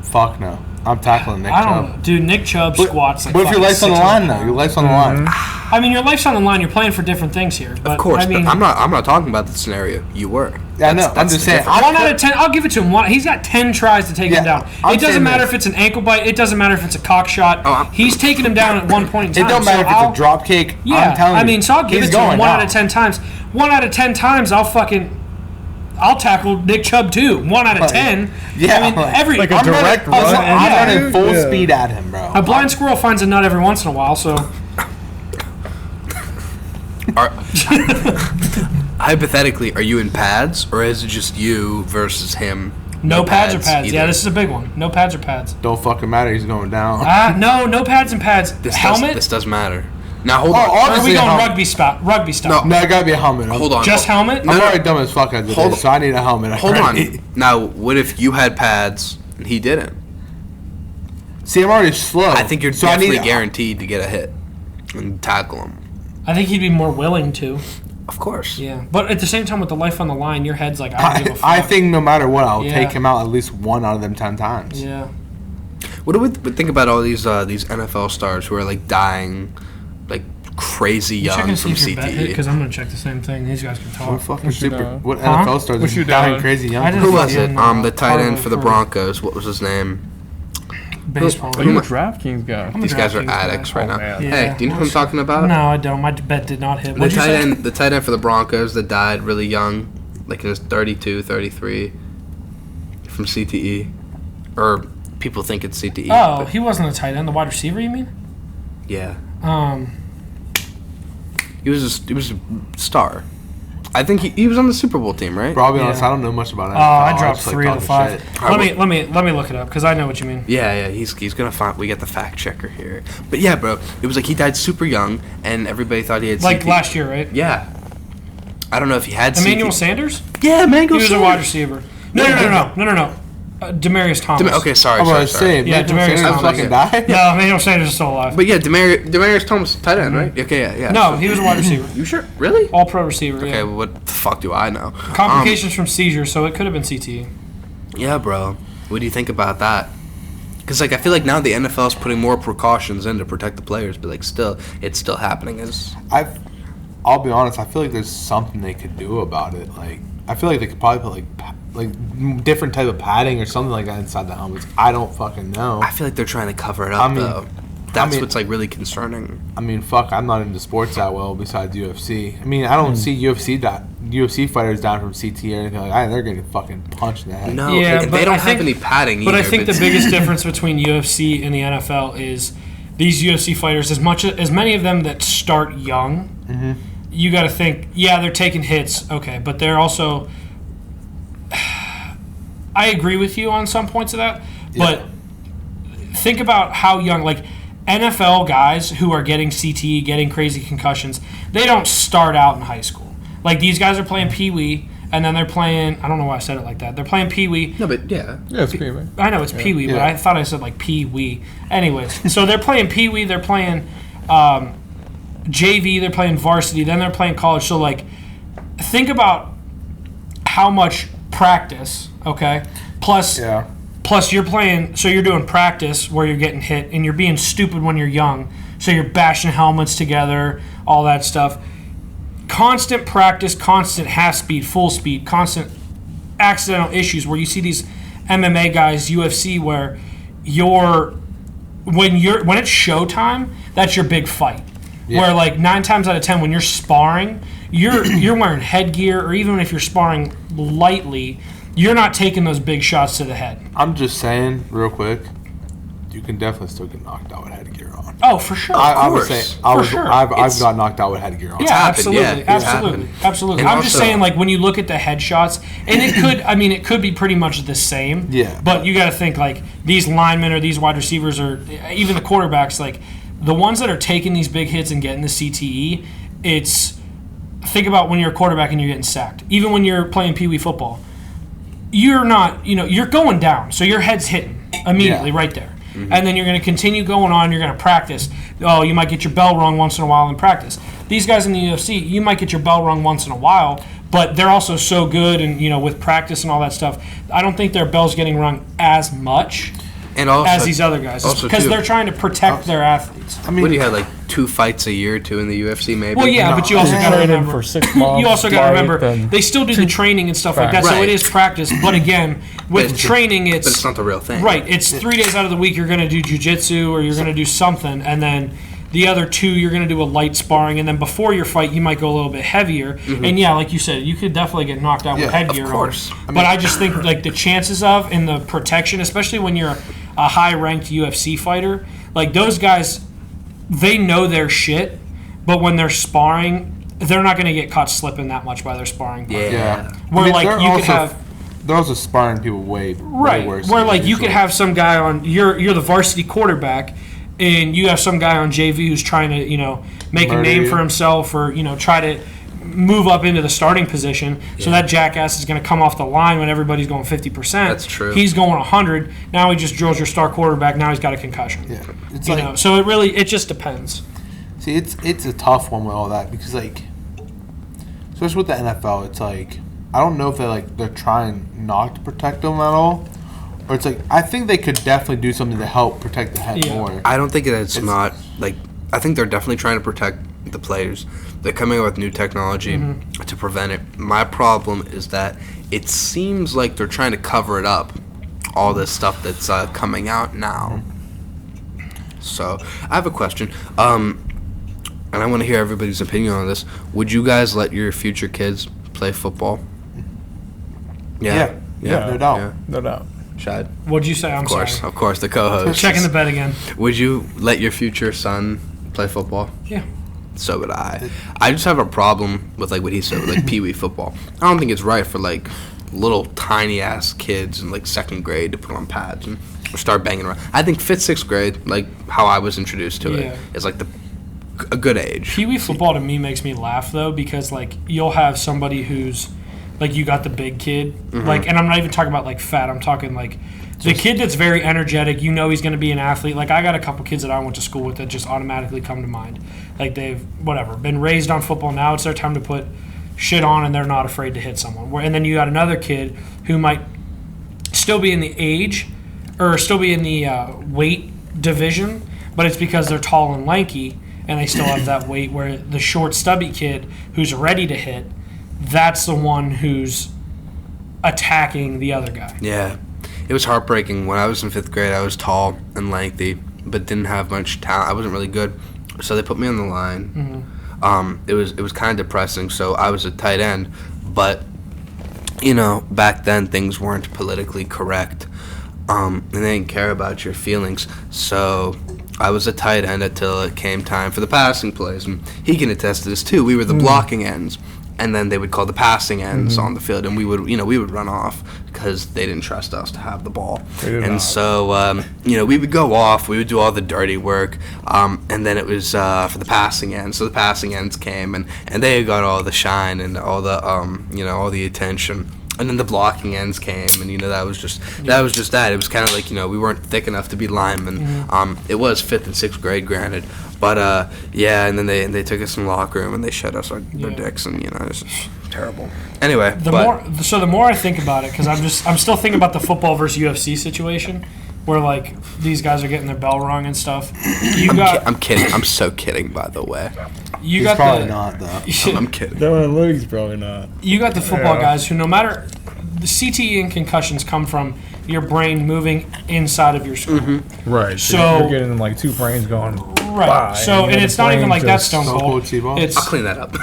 E: fuck no. I'm tackling Nick
D: I
E: Chubb.
D: don't, dude. Nick Chubb squats like.
E: But if your life's on the
D: 600
E: line, though, your life's on the line.
D: I mean, your life's on the line. You're playing for different things here. But,
C: Of course,
D: I mean,
C: but I'm not talking about the scenario. You were.
E: Yeah, I know. I'm just saying.
D: 1 out of 10. I'll give it to him. He's got 10 tries to take him down.
E: I'm
D: It doesn't
E: saying
D: matter
E: this.
D: if it's an ankle bite. It doesn't matter if it's a cock shot.
C: Oh,
D: He's taking him down at one point in time.
E: It don't matter if it's a drop kick.
D: Yeah,
E: I'm telling you.
D: I mean, so I'll give
E: he's
D: it to him
E: going
D: 1 out
E: down.
D: of 10 times. 1 out of 10 times, I'll tackle Nick Chubb too. 1 out of 10.
E: Yeah,
D: I mean, every
F: like a
E: I'm
F: direct
E: running,
F: run.
E: I'm running full
F: Yeah.
E: speed at him, bro.
D: a blind squirrel finds a nut every once in a while. So
C: Hypothetically, are you in pads, or is it just you versus him?
D: no pads or pads.
C: either?
D: Yeah, this is a big one. No pads or pads.
E: Don't fucking matter. He's going down.
D: No pads and pads. Helmet.
C: This does matter. Now hold
E: Oh,
C: on.
D: Or are
E: obviously
D: we
E: a
D: going
E: helmet.
D: rugby style?
E: No, it gotta be a helmet.
C: Hold on.
D: Just helmet?
E: I'm already dumb as fuck as it
C: Hold
E: is, so I need a helmet.
C: Hold
E: already.
C: on. Now, what if you had pads and he didn't?
E: See, I'm already slow.
C: I think you're
E: so I
C: definitely
E: need
C: guaranteed to get a hit and tackle him.
D: I think he'd be more willing to.
C: Of course.
D: Yeah, but at the same time, with the life on the line, your head's like, I don't give a fuck.
E: I think no matter what, I'll
D: Yeah.
E: take him out at least 1 out of them 10 times.
D: Yeah.
C: What do we think about all these NFL stars who are like dying, like crazy
D: You checking
C: young
D: to see
C: from
D: if your bet hit?
C: CTE?
D: Because I'm gonna check the same thing. These guys can
E: What
D: talk.
E: fucking
G: What you
E: super?
G: doing?
E: What
D: Huh?
E: NFL stars
G: What
E: are
G: you
E: dying
G: doing?
E: crazy young?
D: I just-
C: Who was it?
D: fucking,
C: The tight end for the
D: for-
C: Broncos. What was his name?
D: Baseball.
G: Are you a DraftKings guy?
D: I'm a
C: These guys are
D: DraftKings guy.
C: addicts right
G: Oh,
C: now.
G: man.
D: Yeah.
C: Hey, do you know who I'm talking about?
D: No, I don't. My bet did not hit.
C: The
D: What'd you say?
C: the tight end for the Broncos that died really young, like in his 32, 33, from CTE, or people think it's CTE.
D: Oh,
C: but
D: he wasn't a tight end. The wide receiver, you mean?
C: yeah,
D: Um,
C: he was a star. I think he was on the Super Bowl team, right?
E: Bro, I'll be honest,
D: Yeah.
E: I don't know much about it.
D: I dropped 3 of the 5.
C: Alright,
D: Let me look it up because I know what you mean.
C: Yeah, he's gonna find. We got the fact checker here, but yeah, bro, it was like he died super young, and everybody thought he had
D: Like
C: CTE.
D: last year, right?
C: Yeah, I don't know if he had
D: Emmanuel
C: CTE.
D: Sanders?
C: Yeah, Emmanuel
D: He was a
C: Sanders.
D: wide receiver. No. Demarius Thomas.
C: Okay, sorry.
E: I'm about to say,
D: Yeah, Demaryius
E: Sanders
D: Thomas.
E: fucking died.
D: No, Emmanuel Sanders is still alive.
C: But yeah, Demarius Thomas, tight end, right? Okay, yeah.
D: No, he was a wide receiver.
C: You sure? Really?
D: All pro receiver.
C: Okay,
D: Yeah.
C: well, what the fuck do I know?
D: Complications from seizure, so it could have been CTE.
C: Yeah, bro. What do you think about that? Because like I feel like now the NFL is putting more precautions in to protect the players, but like still, it's still happening.
E: I'll be honest, I feel like there's something they could do about it. Like, I feel like they could probably put like different type of padding or something like that inside the helmets. I don't fucking know.
C: I feel like they're trying to cover it up though. That's what's like really concerning.
E: I mean, fuck, I'm not into sports that well besides UFC. I mean, I don't see UFC fighters down from CT or anything like that. They're getting fucking punched in the head.
C: No,
D: Yeah,
C: they
D: but
C: don't
D: I
C: have
D: think-
C: any padding either.
D: But I think the biggest difference between UFC and the NFL is these UFC fighters, as many of them that start young, you got to think, yeah, they're taking hits, okay, but they're also. I agree with you on some points of that, but think about how young, like NFL guys who are getting CTE, getting crazy concussions, they don't start out in high school. Like these guys are playing Pee Wee, and then they're playing. I don't know why I said it like that. They're playing Pee Wee.
C: No, but yeah.
G: Yeah, it's pretty man.
D: I know it's Pee Wee, but I thought I said like Pee Wee. Anyways, so they're playing Pee Wee, they're playing JV, they're playing varsity, then they're playing college. So like, think about how much practice, okay? Plus you're playing. So you're doing practice where you're getting hit, and you're being stupid when you're young. So you're bashing helmets together, all that stuff. Constant practice, constant half speed, full speed, constant accidental issues where you see these MMA guys, UFC, where when it's showtime, that's your big fight. Yeah. Where like 9 times out of 10, when you're sparring, you're wearing headgear, or even if you're sparring lightly, you're not taking those big shots to the head.
E: I'm just saying, real quick, you can definitely still get knocked out with headgear on.
D: Oh, for sure.
E: I've got knocked out with headgear on.
D: Yeah, absolutely.
C: And
D: I'm just saying, like, when you look at the headshots, and it could be pretty much the same.
E: Yeah.
D: But you got to think, like, these linemen or these wide receivers or even the quarterbacks, like, the ones that are taking these big hits and getting the CTE, think about when you're a quarterback and you're getting sacked. Even when you're playing Pee Wee football, you're not, you're going down. So your head's hitting immediately right there. Mm-hmm. And then you're going to continue going on. You're going to practice. Oh, you might get your bell rung once in a while in practice. These guys in the UFC, you might get your bell rung once in a while, but they're also so good and, with practice and all that stuff, I don't think their bell's getting rung as much.
C: And also,
D: as these other guys, because they're trying to protect their athletes.
C: I mean, what do you have, like 2 fights a year, 2 in the UFC, maybe?
D: Well, yeah, but you also got to remember
G: for 6 months.
D: You also got to remember they still do the training and stuff like that, so it is practice. But again, with training,
C: but it's not the real thing,
D: right? It's 3 days out of the week you're going to do jiu-jitsu or you're going to do something, and then the other 2 you're going to do a light sparring, and then before your fight you might go a little bit heavier. Mm-hmm. And yeah, like you said, you could definitely get knocked out with headgear.
C: Of course.
D: But I just think like the chances of and the protection, especially when you're a high-ranked UFC fighter, like those guys, they know their shit, but when they're sparring, they're not going to get caught slipping that much by their sparring partner.
C: Yeah.
D: Where you could have.
E: They're also sparring people way worse.
D: Where like you could have some guy on you're the varsity quarterback, and you have some guy on JV who's trying to make a name for himself or try to move up into the starting position. So that jackass is going to come off the line when everybody's going 50%.
C: That's true.
D: He's going 100. Now he just drills your star quarterback. Now he's got a concussion.
E: Yeah, it's
D: so it just depends.
E: See, it's a tough one with all that because like, especially with the NFL, it's like I don't know if they're trying not to protect them at all, or it's like I think they could definitely do something to help protect the head more.
C: I don't think it's not like I think they're definitely trying to protect the players. They're coming up with new technology to prevent it. My problem is that it seems like they're trying to cover it up, all this stuff that's coming out now. So I have a question, and I want to hear everybody's opinion on this. Would you guys let your future kids play football?
E: Yeah, no doubt.
C: Yeah.
G: No doubt.
C: Shad?
D: What'd you say? I'm sorry.
C: Of course, the co-host.
D: Checking the bet again.
C: Would you let your future son play football?
D: Yeah.
C: So would I. I just have a problem with what he said, with Pee Wee football. I don't think it's right for little tiny ass kids in 2nd grade to put on pads and start banging around. I think 5th, 6th grade, how I was introduced to it, is a good age.
D: Pee Wee football to me makes me laugh though because you'll have somebody who's you got the big kid and I'm not even talking about fat. I'm talking the kid that's very energetic. He's going to be an athlete. I got a couple kids that I went to school with that just automatically come to mind. They've been raised on football. Now it's their time to put shit on, and they're not afraid to hit someone. And then you got another kid who might still be in the age or still be in the weight division, but it's because they're tall and lanky, and they still have that weight. Where the short, stubby kid who's ready to hit, that's the one who's attacking the other guy.
C: Yeah. It was heartbreaking. When I was in 5th grade, I was tall and lengthy, but didn't have much talent. I wasn't really good, so they put me on the line. It was kind of depressing. So I was a tight end, but back then things weren't politically correct, and they didn't care about your feelings. So I was a tight end until it came time for the passing plays, and he can attest to this too. We were the blocking ends. And then they would call the passing ends on the field, and we would run off because they didn't trust us to have the ball. So we would go off. We would do all the dirty work, and then it was for the passing ends. So the passing ends came, and they got all the shine and all the all the attention. And then the blocking ends came, and that was just that. It was kind of we weren't thick enough to be linemen. It was 5th and 6th grade, granted, but and then they took us in the locker room and they shut us our dicks, and it's just terrible. Anyway,
D: the more I think about it, because I'm still thinking about the football versus UFC situation, where these guys are getting their bell rung and stuff.
C: I'm kidding. I'm so kidding, by the way.
E: He's probably not though.
C: I'm kidding.
G: No, in the league's probably not.
D: You got the football guys who, no matter the CTE and concussions come from your brain moving inside of your skull.
G: Right.
D: So
G: you're getting like two brains going.
D: Right.
G: By,
D: So and it's not even like that Stone
E: Stone Cold
D: Cold.
E: Steve Austin.
D: It's
C: I'll clean that up.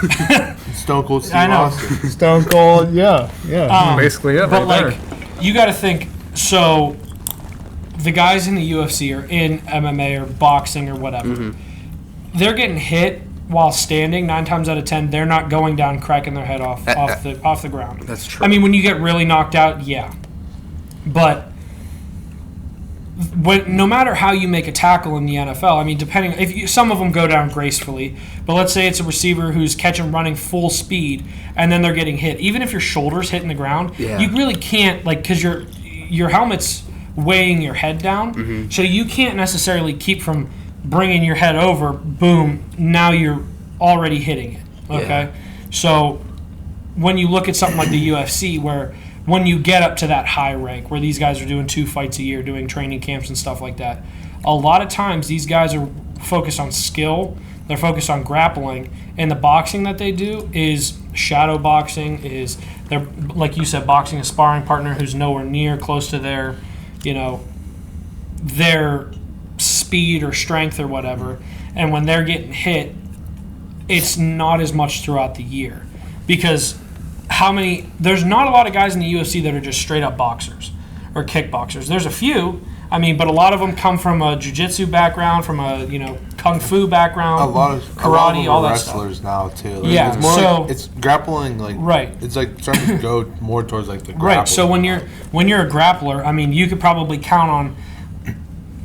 E: Stone Cold Steve
D: I know.
E: Austin.
F: Stone Cold, yeah.
G: basically it
D: but
G: right
D: like you got to think. So the guys in the UFC or in MMA or boxing or whatever, they're getting hit while standing. 9 times out of 10, they're not going down, cracking their head off the ground.
C: That's true.
D: I mean, when you get really knocked out, yeah. But no matter how you make a tackle in the NFL, I mean, some of them go down gracefully, but let's say it's a receiver who's catching running full speed, and then they're getting hit. Even if your shoulder's hitting the ground, you really can't, like, because your helmet's weighing your head down, so you can't necessarily keep from bringing your head over. Boom! Now you're already hitting it. Okay, so when you look at something like the UFC, where when you get up to that high rank, where these guys are doing 2 fights a year, doing training camps and stuff like that, a lot of times these guys are focused on skill. They're focused on grappling, and the boxing that they do is shadow boxing. They're, like you said, boxing a sparring partner who's nowhere near close to their, their speed or strength or whatever. And when they're getting hit, it's not as much throughout the year, because there's not a lot of guys in the UFC that are just straight up boxers or kickboxers. There's a few, but a lot of them come from a jiu-jitsu background, from a kung fu background, karate, all that stuff.
E: Wrestlers now too.
D: Yeah,
E: it's more
D: so
E: it's grappling, like
D: right.
E: It's like starting to go more towards like the grappling.
D: Right. So when you're a grappler, you could probably count on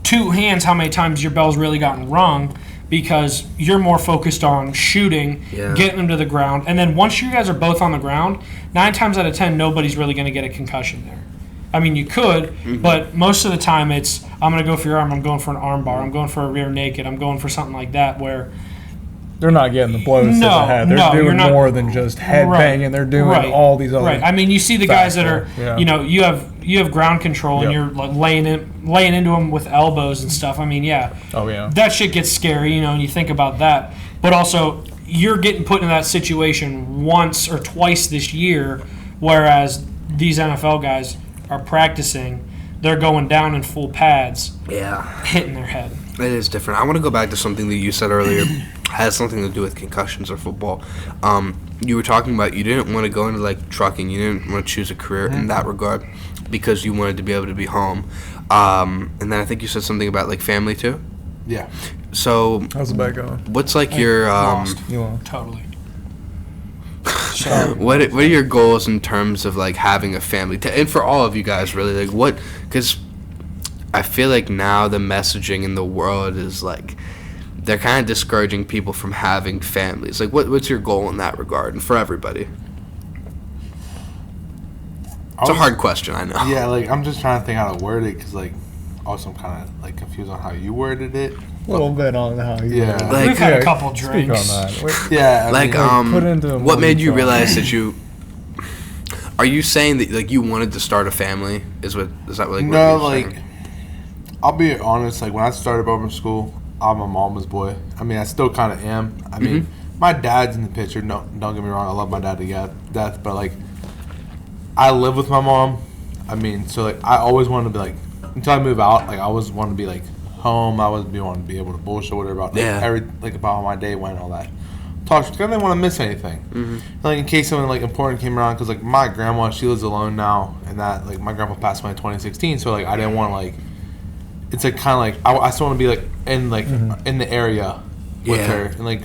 D: 2 hands how many times your bell's really gotten rung, because you're more focused on shooting, getting them to the ground, and then once you guys are both on the ground, 9 times out of 10, nobody's really going to get a concussion there. I mean, you could, but most of the time it's, I'm going to go for your arm, I'm going for an arm bar, I'm going for a rear naked, I'm going for something like that, where
G: they're not getting the blows to the head. They're doing more than just head banging. They're doing all these other.
D: Right. I mean, you see the guys that are, you have ground control and you're like laying into them with elbows and stuff. I mean,
G: Oh yeah.
D: That shit gets scary, and you think about that. But also, you're getting put in that situation once or twice this year, whereas these NFL guys are practicing. They're going down in full pads.
C: Yeah.
D: Hitting their head.
C: It is different. I want to go back to something that you said earlier. Has something to do with concussions or football. You were talking about you didn't want to go into like trucking. You didn't want to choose a career in that regard because you wanted to be able to be home. And then I think you said something about like family too.
E: Yeah.
C: So
G: how's the back going?
C: What's like your
D: lost.
G: You lost.
D: Totally.
C: what are your goals in terms of like having a family? And for all of you guys, really, like what? Because I feel like now the messaging in the world is like they're kind of discouraging people from having families. Like, what's your goal in that regard, and for everybody? It's a hard question, I know.
E: Yeah, like I'm just trying to think how to word it, because like also I'm kind of like confused on how you worded it.
G: A little bit on how you.
E: Yeah.
G: Like,
D: we've had a couple drinks.
G: Speak on that.
E: Yeah.
C: Like,
G: put into
C: what made you realize that you? Are you saying that like you wanted to start a family? Is that like?
E: No,
C: what you're
E: like
C: saying?
E: I'll be honest. Like when I started public school, I'm a mama's boy. I mean, I still kind of am. I mean, my dad's in the picture. No, don't get me wrong. I love my dad to death, but like, I live with my mom. I mean, so like, I always wanted to be like, until I move out, like I always wanted to be like home. I always wanted to be able to bullshit whatever about about how my day went, all that. Talk, because I didn't want to miss anything. Like in case something like important came around, because like my grandma, she lives alone now, and that like my grandpa passed away in 2016, so like I didn't want to like. It's like kind of like I still want to be like in the area with her, and like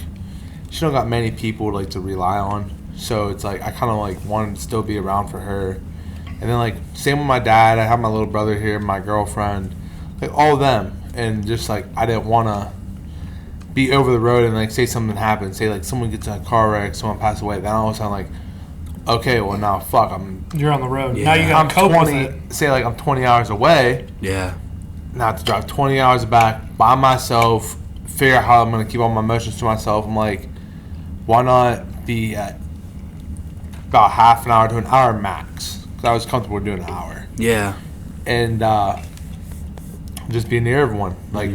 E: she don't got many people like to rely on, so it's like I kind of like wanted to still be around for her. And then like same with my dad, I have my little brother here, my girlfriend, like all of them, and just like I didn't want to be over the road and like say something happens, say like someone gets in a car wreck, someone passed away, then all of a sudden like okay, well now fuck, you're
D: on the road. Now you gotta cope with it.
E: Say like I'm 20 hours away.
C: Yeah.
E: Now I have to drive 20 hours back by myself, figure out how I'm going to keep all my emotions to myself. I'm like, why not be at about half an hour to an hour max? Because I was comfortable doing an hour.
C: Yeah.
E: And just be near everyone. Like,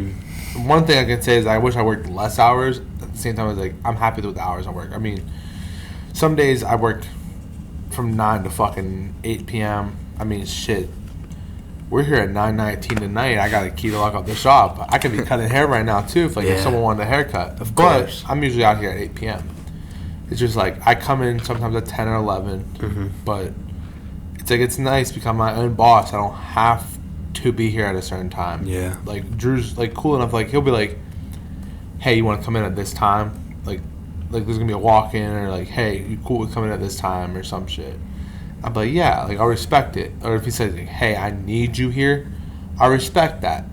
E: one thing I can say is I wish I worked less hours. At the same time, I was like, I'm happy with the hours I work. I mean, some days I work from 9 to fucking 8 p.m. I mean, shit. we're here at 9:19 tonight. I got a key to lock up the shop. I could be cutting hair right now too if someone wanted a haircut.
C: Of
E: but
C: course.
E: I'm usually out here at 8 p.m. It's just like I come in sometimes at 10 or 11, but it's like it's nice because I'm my own boss. I don't have to be here at a certain time.
C: Yeah.
E: Like Drew's like cool enough. Like he'll be like, "Hey, you want to come in at this time?" Like there's gonna be a walk-in, or like, "Hey, you cool with coming at this time?" or some shit. I'm like, yeah, like I'll respect it. Or if he says, like, "Hey, I need you here," I respect that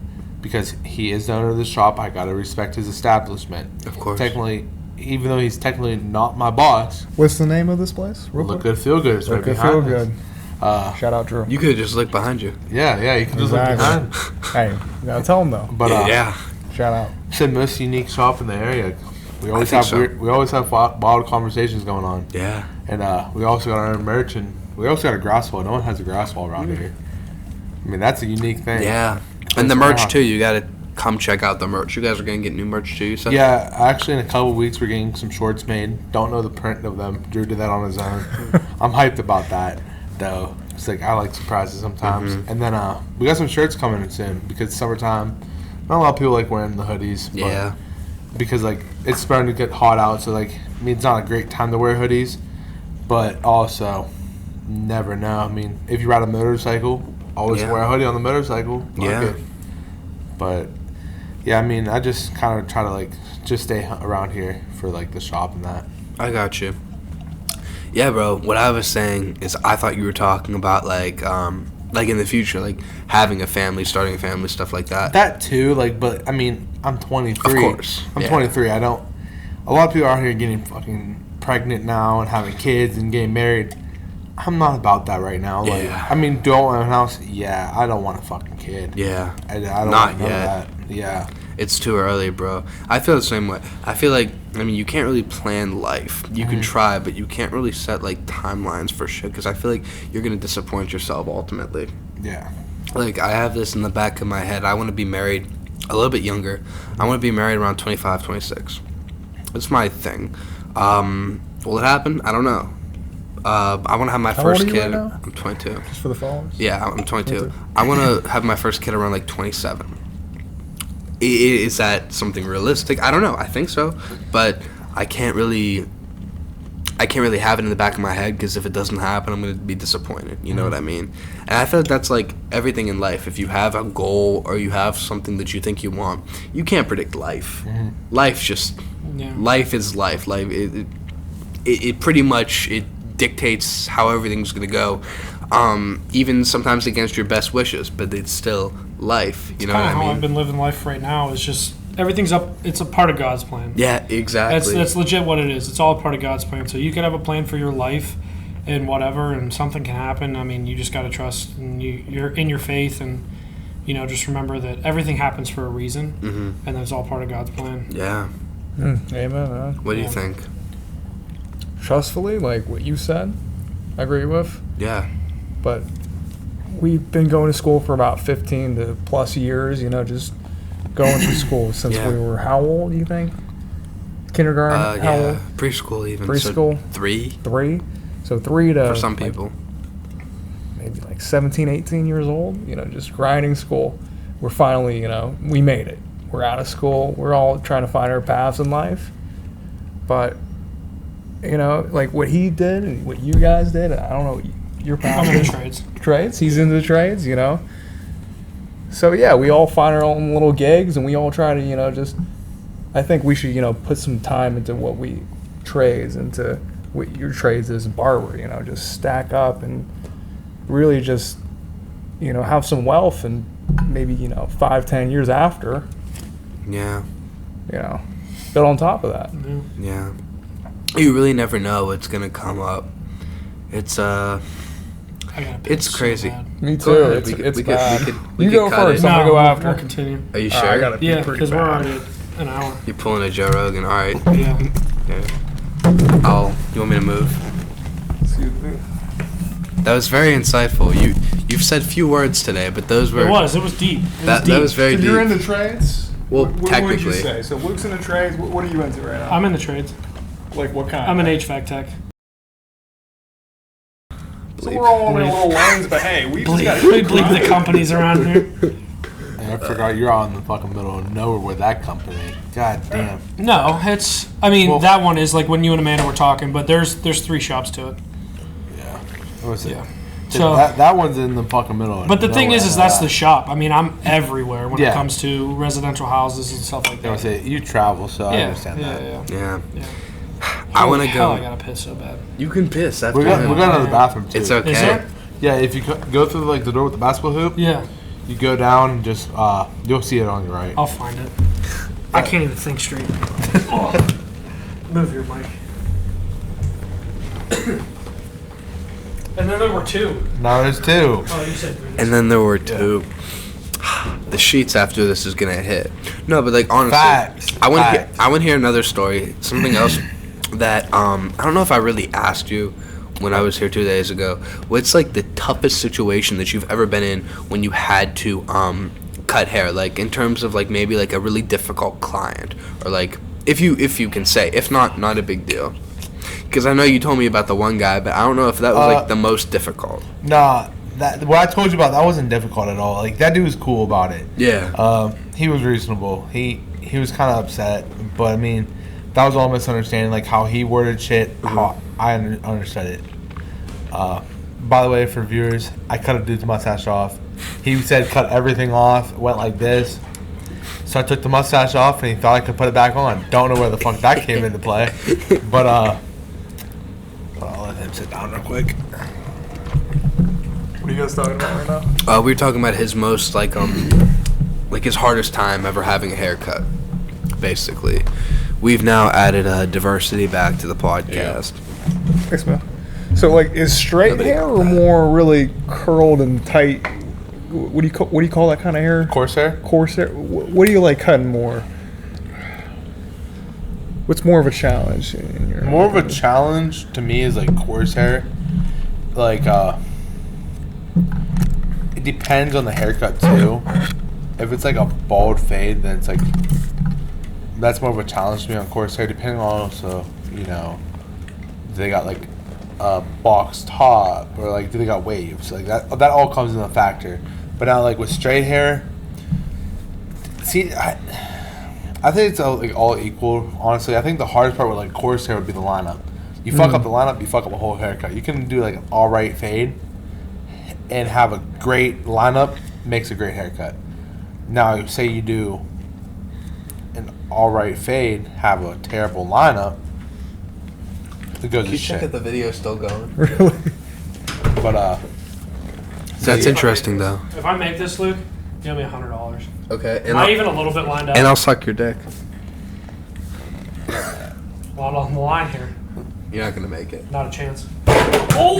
E: because he is the owner of the shop. I gotta respect his establishment.
C: Of course.
E: Technically, even though he's technically not my boss.
F: What's the name of this place?
E: Look Good, Feel Good. It's right
F: Look Good,
E: behind
F: Feel
E: us.
F: Good. Shout out Drew.
C: You could have just looked behind you.
E: Yeah, you can just look behind.
F: Hey, you gotta tell him though.
E: But
C: yeah.
F: Shout out.
E: It's the most unique shop in the area. We always
C: think
E: have
C: so.
E: we always have wild conversations going on.
C: Yeah.
E: And we also got our own merch, and we also got a grass wall. No one has a grass wall around here. I mean, that's a unique thing.
C: Yeah. And the merch too. You gotta come check out the merch. You guys are gonna get new merch too. You said?
E: Yeah, actually, in a couple of weeks, we're getting some shorts made. Don't know the print of them. Drew did that on his own. I'm hyped about that, though. It's like I like surprises sometimes. And then we got some shirts coming in soon because it's summertime. Not a lot of people like wearing the hoodies. But
C: Yeah.
E: because like it's starting to get hot out, so like I mean it's not a great time to wear hoodies, but also never know. I mean, if you ride a motorcycle, always wear a hoodie on the motorcycle.
C: Yeah.
E: Okay. But yeah, I mean, I just kind of try to like just stay around here for like the shop and that.
C: I got you. Yeah, bro. What I was saying is, I thought you were talking about like in the future, like having a family, starting a family, stuff like that.
E: That too, like, but I mean, I'm 23.
C: Of course.
E: I'm
C: Yeah.
E: 23. I don't. A lot of people out here getting fucking pregnant now and having kids and getting married. I'm not about that right now. Like,
C: Yeah.
E: I mean, do I want a house? Yeah, I don't want a fucking kid.
C: Yeah.
E: I don't
C: Not
E: want none
C: yet.
E: of that. Yeah.
C: It's too early, bro. I feel the same way. I feel like, I mean, you can't really plan life. You can try, but you can't really set like timelines for shit because I feel like you're gonna disappoint yourself ultimately.
E: Yeah.
C: Like, I have this in the back of my head. I want to be married a little bit younger. I want to be married around 25, 26. That's my thing. Will it happen? I don't know. I want to have my
F: How old
C: first
F: are you
C: kid.
F: right now?
C: I'm 22.
F: Just for the followers.
C: Yeah, I'm 22.
F: 22.
C: I want to have my first kid around like 27. Is that something realistic? I don't know. I think so, but I can't really have it in the back of my head because if it doesn't happen, I'm going to be disappointed. You know what I mean? And I feel like that's like everything in life. If you have a goal or you have something that you think you want, you can't predict life. Life just life is life. Life it pretty much it dictates how everything's going to go. Even sometimes against your best wishes, but it's still life. You know what I
D: How
C: mean?
D: I've been living life right now is just everything's up. It's a part of God's plan.
C: Yeah, exactly.
D: That's legit what it is. It's all a part of God's plan. So you could have a plan for your life and whatever, and something can happen. I mean, you just got to trust, and you're in your faith, and just remember that everything happens for a reason, and that's all part of God's plan.
C: Yeah.
F: Amen.
C: What do you think?
G: Trustfully, like what you said, I agree with.
C: Yeah.
G: But we've been going to school for about 15 to plus years, just going to school since
C: Yeah.
G: we were how old, do you think? Kindergarten? How
C: Yeah.
G: old?
C: Preschool even.
G: Preschool?
C: So 3
G: 3? So 3 to...
C: for some
G: like,
C: people.
G: maybe like 17, 18 years old, just grinding school. We're finally, we made it. We're out of school. We're all trying to find our paths in life. But, like what he did and what you guys did, I don't know, your path
D: I'm in the
G: is
D: trades.
G: trades. He's into the trades, So, yeah, we all find our own little gigs and we all try to, just, I think we should, put some time into what we trades, into what your trades is barber, just stack up and really just, have some wealth and maybe, 5-10 years after,
C: Yeah.
G: build on top of that.
C: Yeah. You really never know what's gonna come up. It's
D: I gotta piss
C: It's
D: so
C: crazy.
D: bad.
G: Me
C: Go
G: too.
C: ahead.
G: It's,
C: We could-
G: it's
C: we could-
G: bad.
C: we
G: You
C: could
G: go
C: cut
G: first.
C: it.
G: I'm going to go after.
D: We'll continue.
C: Are you
G: All right,
C: sure?
G: I gotta pee
D: Yeah,
G: pretty
D: because we're
G: bad.
D: already at an hour.
C: You're pulling a Joe Rogan. All right.
D: Yeah.
C: You want me to move?
G: Excuse me.
C: That was very insightful. You've said few words today, but those were
D: It was deep.
C: that was very
F: So
C: deep.
F: you're into trades?
C: Well,
F: What would you
C: technically.
F: say? So Luke's into trades. What are you into right now?
D: I'm in the trades.
F: Like what kind?
D: I'm an HVAC tech.
C: bleep.
G: We're all in our little lanes, but hey, we just got
D: We believe the companies around here.
E: And I forgot you're out in the fucking middle of nowhere with that company. God damn.
D: No, it's. I mean,
E: Well-
D: that one is like when you and Amanda were talking, but there's 3 shops to it.
E: Yeah. What was it?
D: Yeah. So,
E: that one's in the fucking middle of
D: but the thing
E: nowhere.
D: is that's the shop. I mean, I'm everywhere when it
E: Yeah.
D: comes to residential houses and stuff like
E: I was
D: that.
E: say you travel, so I
D: Yeah,
E: understand
D: yeah,
E: that.
D: yeah.
C: Yeah. I want to
D: Hell, I
C: go.
D: gotta piss so bad.
C: You can piss after
E: We're going
C: that.
E: to the bathroom too.
C: It's okay.
D: Is there?
E: Yeah, if you go through like the door with the basketball hoop,
D: Yeah,
E: you go down and just you'll see it on your right.
D: I'll find it. I can't even think straight. Move your mic. And then there were 2.
E: No, there's 2.
D: Oh, you said 3.
C: And then there were 2. The sheets after this is gonna hit. No, but like honestly,
E: Facts.
C: I want
E: Facts.
C: to hear another story. Something else that I don't know if I really asked you when I was here 2 days ago. What's like the toughest situation that you've ever been in when you had to cut hair? Like in terms of like maybe like a really difficult client, or like if you can say, if not a big deal. Because I know you told me about the one guy, but I don't know if that was like the most difficult.
E: Nah, what I told you about, that wasn't difficult at all. Like that dude was cool about it.
C: Yeah.
E: He was reasonable. He was kind of upset, but I mean, that was all misunderstanding. Like how he worded shit, how I understood it. By the way, for viewers, I cut a dude's mustache off. He said cut everything off. Went like this. So I took the mustache off, and he thought I could put it back on. Don't know where the fuck that came into play, but I'll let him sit down real quick.
G: What are you guys talking about right now?
C: We were talking about his most like his hardest time ever having a haircut. Basically, we've now added diversity back to the podcast.
G: Thanks, man. So, like, is straight hair or more really curled and tight? What do you call that kind of hair?
E: Coarse hair?
G: Coarse hair. What do you like cutting more? What's more of a challenge in your?
E: More of a challenge to me is like coarse hair. Like it depends on the haircut too. If it's like a bald fade, then it's like that's more of a challenge to me on coarse hair. Depending on also, they got like a box top or like do they got waves? Like that all comes in a factor. But now like with straight hair, see I think it's all equal. Honestly, I think the hardest part with like coarse hair would be the lineup. You fuck up the lineup, you fuck up a whole haircut. You can do like an all right fade and have a great lineup, makes a great haircut. Now, say you do an all right fade, have a terrible lineup, it goes to shit.
C: the video still going?
G: Really?
E: But
C: That's interesting though.
D: If I make this, Luke, you owe me $100.
C: Okay, and
D: Not even a little bit lined up.
C: I'll suck your dick.
D: A lot on the line here.
C: You're not gonna make it.
D: Not a chance. Oh!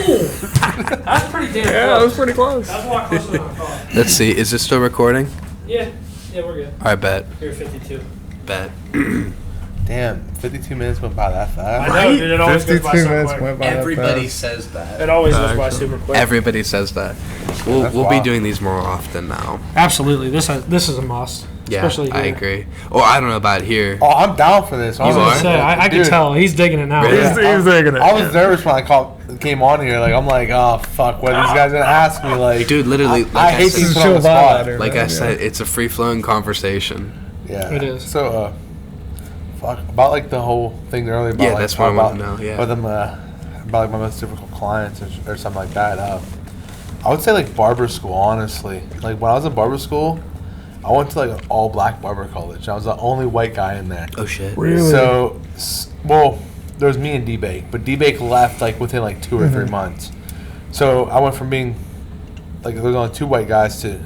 D: That's pretty damn close.
G: Yeah, that was pretty close.
D: That's a lot closer than I thought.
C: Let's see. Is this still recording?
D: Yeah, we're good.
C: I bet.
D: You're 52.
C: Bet.
E: damn, 52 minutes went by that fast.
D: I know, dude. It always goes by
G: 52
D: so
G: minutes
D: quick.
G: went by that
C: Everybody
G: fast.
C: says that.
D: It always goes by super quick.
C: Everybody says that. We'll
E: That's
C: be
E: wild.
C: doing these more often now.
D: Absolutely. This is a must.
C: Yeah,
D: Especially
C: I
D: here.
C: agree. Oh, I don't know about here.
E: Oh, I'm down for this.
C: You are?
D: I can
E: Dude,
D: tell. He's digging it now.
C: Really?
G: He's taking it.
E: I was nervous when I came on here. Like I'm like, oh fuck, what are these guys gonna ask me? Like,
C: Dude, literally, like
E: I
C: I
E: hate
C: said-
E: these
G: Chill
E: put on the
G: vibe
E: spot.
G: out here.
C: Like I
G: Yeah.
C: said, it's a free-flowing conversation.
E: Yeah,
D: It is.
E: So, fuck about like the whole thing earlier. About,
C: Yeah,
E: like,
C: that's what I
E: about,
C: want to know. Yeah.
E: About them, about like my most difficult clients or something like that. I would say like barber school. Honestly, like when I was in barber school, I went to like an all-black barber college. I was the only white guy in there.
C: Oh shit.
G: Really?
E: So, well, there was me and D-Bake, but D-Bake left like within like 2 or 3 months. So I went from being like there was only 2 white guys to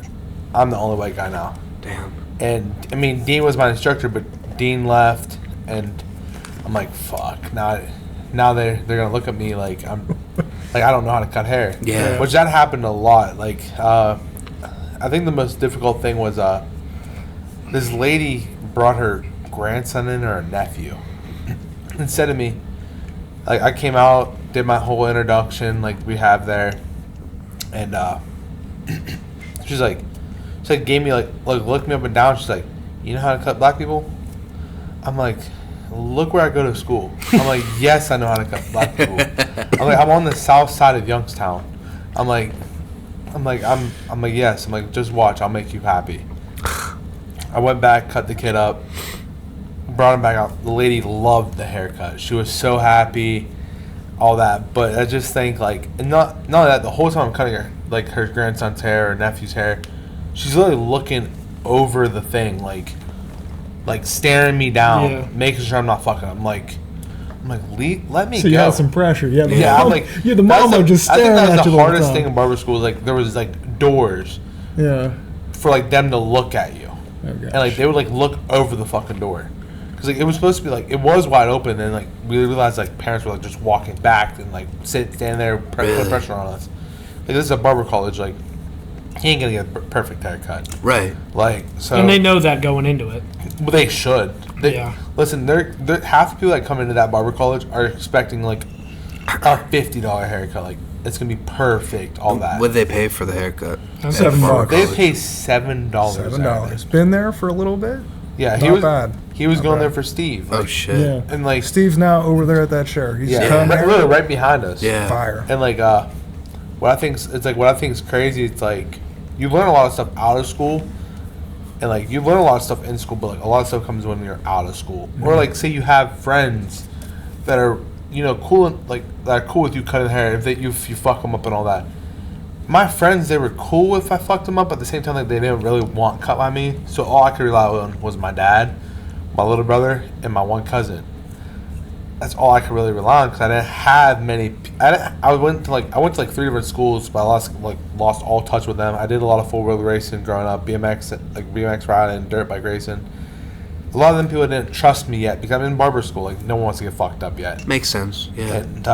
E: I'm the only white guy now.
C: Damn.
E: And I mean, Dean was my instructor, but Dean left, and I'm like, fuck. Now they're gonna look at me like I'm like I don't know how to cut hair.
C: Yeah.
E: Which that happened a lot. Like I think the most difficult thing was this lady brought her grandson in or a nephew and said to me, like I came out, did my whole introduction like we have there, and she's like gave me like looked me up and down. She's like, you know how to cut black people? I'm like, look where I go to school. I'm like, yes, I know how to cut black people. I'm like, I'm on the south side of Youngstown. I'm like, yes. I'm like, just watch. I'll make you happy. I went back, cut the kid up, brought him back out. The lady loved the haircut. She was so happy, all that. But I just think, like, and not only that, the whole time I'm cutting her, like, her grandson's hair or nephew's hair, she's literally looking over the thing, like staring me down, making sure I'm not fucking. I'm like, let me go.
F: So you had some pressure.
E: Yeah, I'm like,
F: you're the mama just staring at you.
E: I think that's the
F: the
E: hardest thing in barber school. Is like there was like doors.
F: Yeah.
E: For like them to look at you, and like they would like look over the fucking door, because like it was supposed to be like it was wide open, and like we realized like parents were like just walking back and like stand there, put pressure on us. Like this is a barber college, like he ain't gonna get a perfect haircut,
C: Right?
E: Like so,
D: and they know that going into it.
E: Well, they should. Listen, they're half the people that come into that barber college are expecting like a $50 haircut, like. It's gonna be perfect. All that.
C: What did they pay for the haircut?
F: $7.
E: They pay $7.
G: $7. Been there for a little bit.
E: Yeah,
G: Not bad.
E: He was
G: Not
E: going
G: bad.
E: there for Steve.
C: Oh
E: Like,
C: shit!
F: Yeah.
E: and like
F: Steve's now over there at that chair. He's
E: really right behind us.
C: Yeah.
G: fire.
E: And like what I think's crazy. It's like you learn a lot of stuff out of school, and like you learn a lot of stuff in school, but like a lot of stuff comes when you're out of school. Or like say you have friends that are cool and like that are cool with you cutting hair if you fuck them up and all that. My friends, they were cool if I fucked them up. At the same time, like they didn't really want cut by me, so all I could rely on was my dad, my little brother, and my one cousin. That's all I could really rely on because I didn't have many. I went to like 3 different schools, but I lost all touch with them. I did a lot of full road racing growing up, BMX riding, dirt bike racing. A lot of them people didn't trust me yet because I'm in barber school. Like no one wants to get fucked up yet.
C: Makes sense. Yeah.
E: And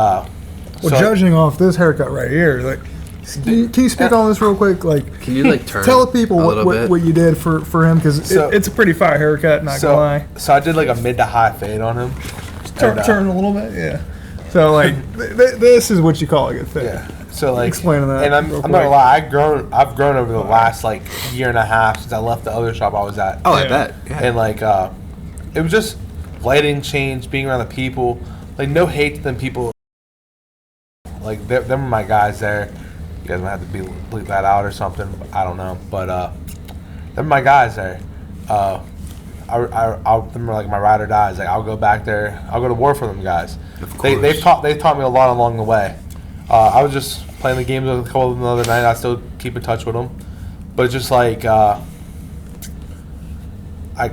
F: Judging off this haircut right here, like, can you speak on this real quick? Like,
C: Can you like turn?
F: tell the people
C: a little
F: what
C: bit?
F: you did for him because
G: It's a pretty fire haircut. Not gonna lie.
E: So I did like a mid to high fade on him.
F: turn a little bit. Yeah. So like this is what you call a good fit.
E: Yeah. So like
F: Explain that
E: And I'm
F: real
E: not gonna
F: quick.
E: lie, I've grown over the last like year and a half since I left the other shop I was at.
C: Oh, I bet. Yeah.
E: And like it was just lighting change, being around the people. Like no hate to them people. Like them are my guys there. You guys might have to bleep that out or something. I don't know, but them are my guys there. I'll them are like my ride or dies. Like I'll go back there. I'll go to war for them guys.
C: Of course.
E: They've taught me a lot along the way. I was just playing the games with a couple of them the other night. I still keep in touch with them, but it's just like I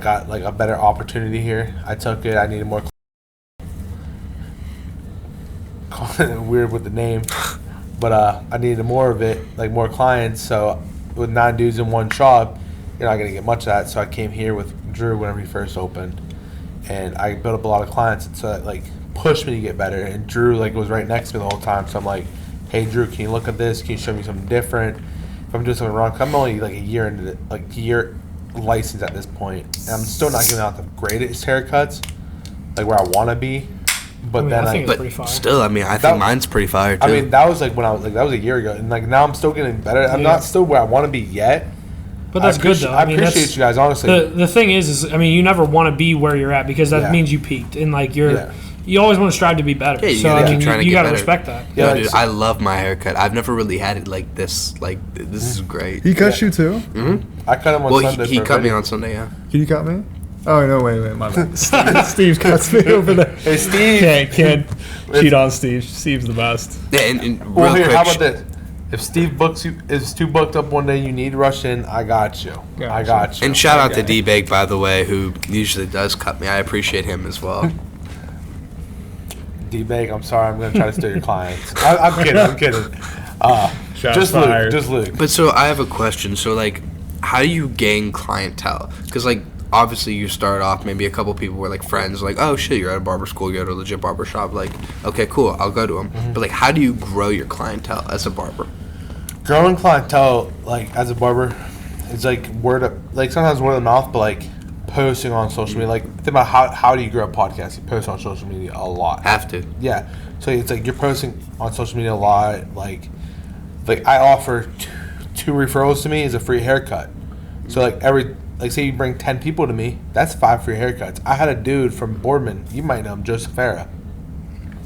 E: got like a better opportunity here. I took it. I needed more. Calling it weird with the name, but I needed more of it, like more clients. So with 9 dudes in one shop, you're not gonna get much of that. So I came here with Drew whenever he first opened, and I built up a lot of clients. So that like pushed me to get better. And Drew like was right next to me the whole time. So I'm like, hey Drew, can you look at this? Can you show me something different? If I'm doing something wrong, 'cause I'm only like a year into it, like year license at this point, and I'm still not giving out the greatest haircuts, like where I want to be. But
D: I think it's pretty
C: But
D: fire.
C: still, I mean, I think mine's pretty fire too.
E: I mean, that was like when I was like that was a year ago, and like now I'm still getting better. I'm not still where I want to be yet.
D: But that's good though.
E: I
D: I mean,
E: appreciate you guys, honestly.
D: The thing is I mean, you never want to be where you're at because that means you peaked, and like you always want to strive to be better.
C: Yeah, you
D: so
C: gotta
D: I
C: keep
D: mean,
C: trying to
D: you
C: get
D: gotta
C: better.
D: respect that.
E: Yeah,
C: No, dude,
E: like,
C: I love my haircut. I've never really had it like this. Like this is great.
F: He cut you too?
E: I cut him on
C: Well,
E: Sunday.
C: he
E: for a
C: cut me
E: video.
C: on Sunday. Yeah.
F: Can you cut me? Oh no! Wait, my bad. Steve cuts me over there.
E: Hey Steve.
G: Can't cheat on Steve. Steve's the best.
C: Yeah, and real
E: Well, here,
C: quick,
E: how about this? If Steve books you, is too booked up one day, you need to rush in. I got you. I got you.
C: And shout out to
E: Okay.
C: D-Bag, by the way, who usually does cut me. I appreciate him as well.
E: D-Bag, I'm sorry. I'm gonna try to steal your clients. I'm kidding. I'm kidding.
G: Shots
E: Just
G: fired.
E: Luke. Just Luke.
C: But so I have a question. So like, how do you gain clientele? Because like, obviously you start off, maybe a couple people were like friends, like, oh shit, you're at a barber school, you go to a legit barber shop. Like, okay, cool, I'll go to them. But like, how do you grow your clientele as a barber?
E: Growing clientele, like as a barber, it's like sometimes word of mouth, but like posting on social media. Like think about how do you grow a podcast? You post on social media a lot.
C: Have to.
E: Yeah. So it's like you're posting on social media a lot. Like I offer two referrals to me is a free haircut. So like say you bring 10 people to me, that's 5 free haircuts. I had a dude from Boardman, you might know him, Joseph Farah.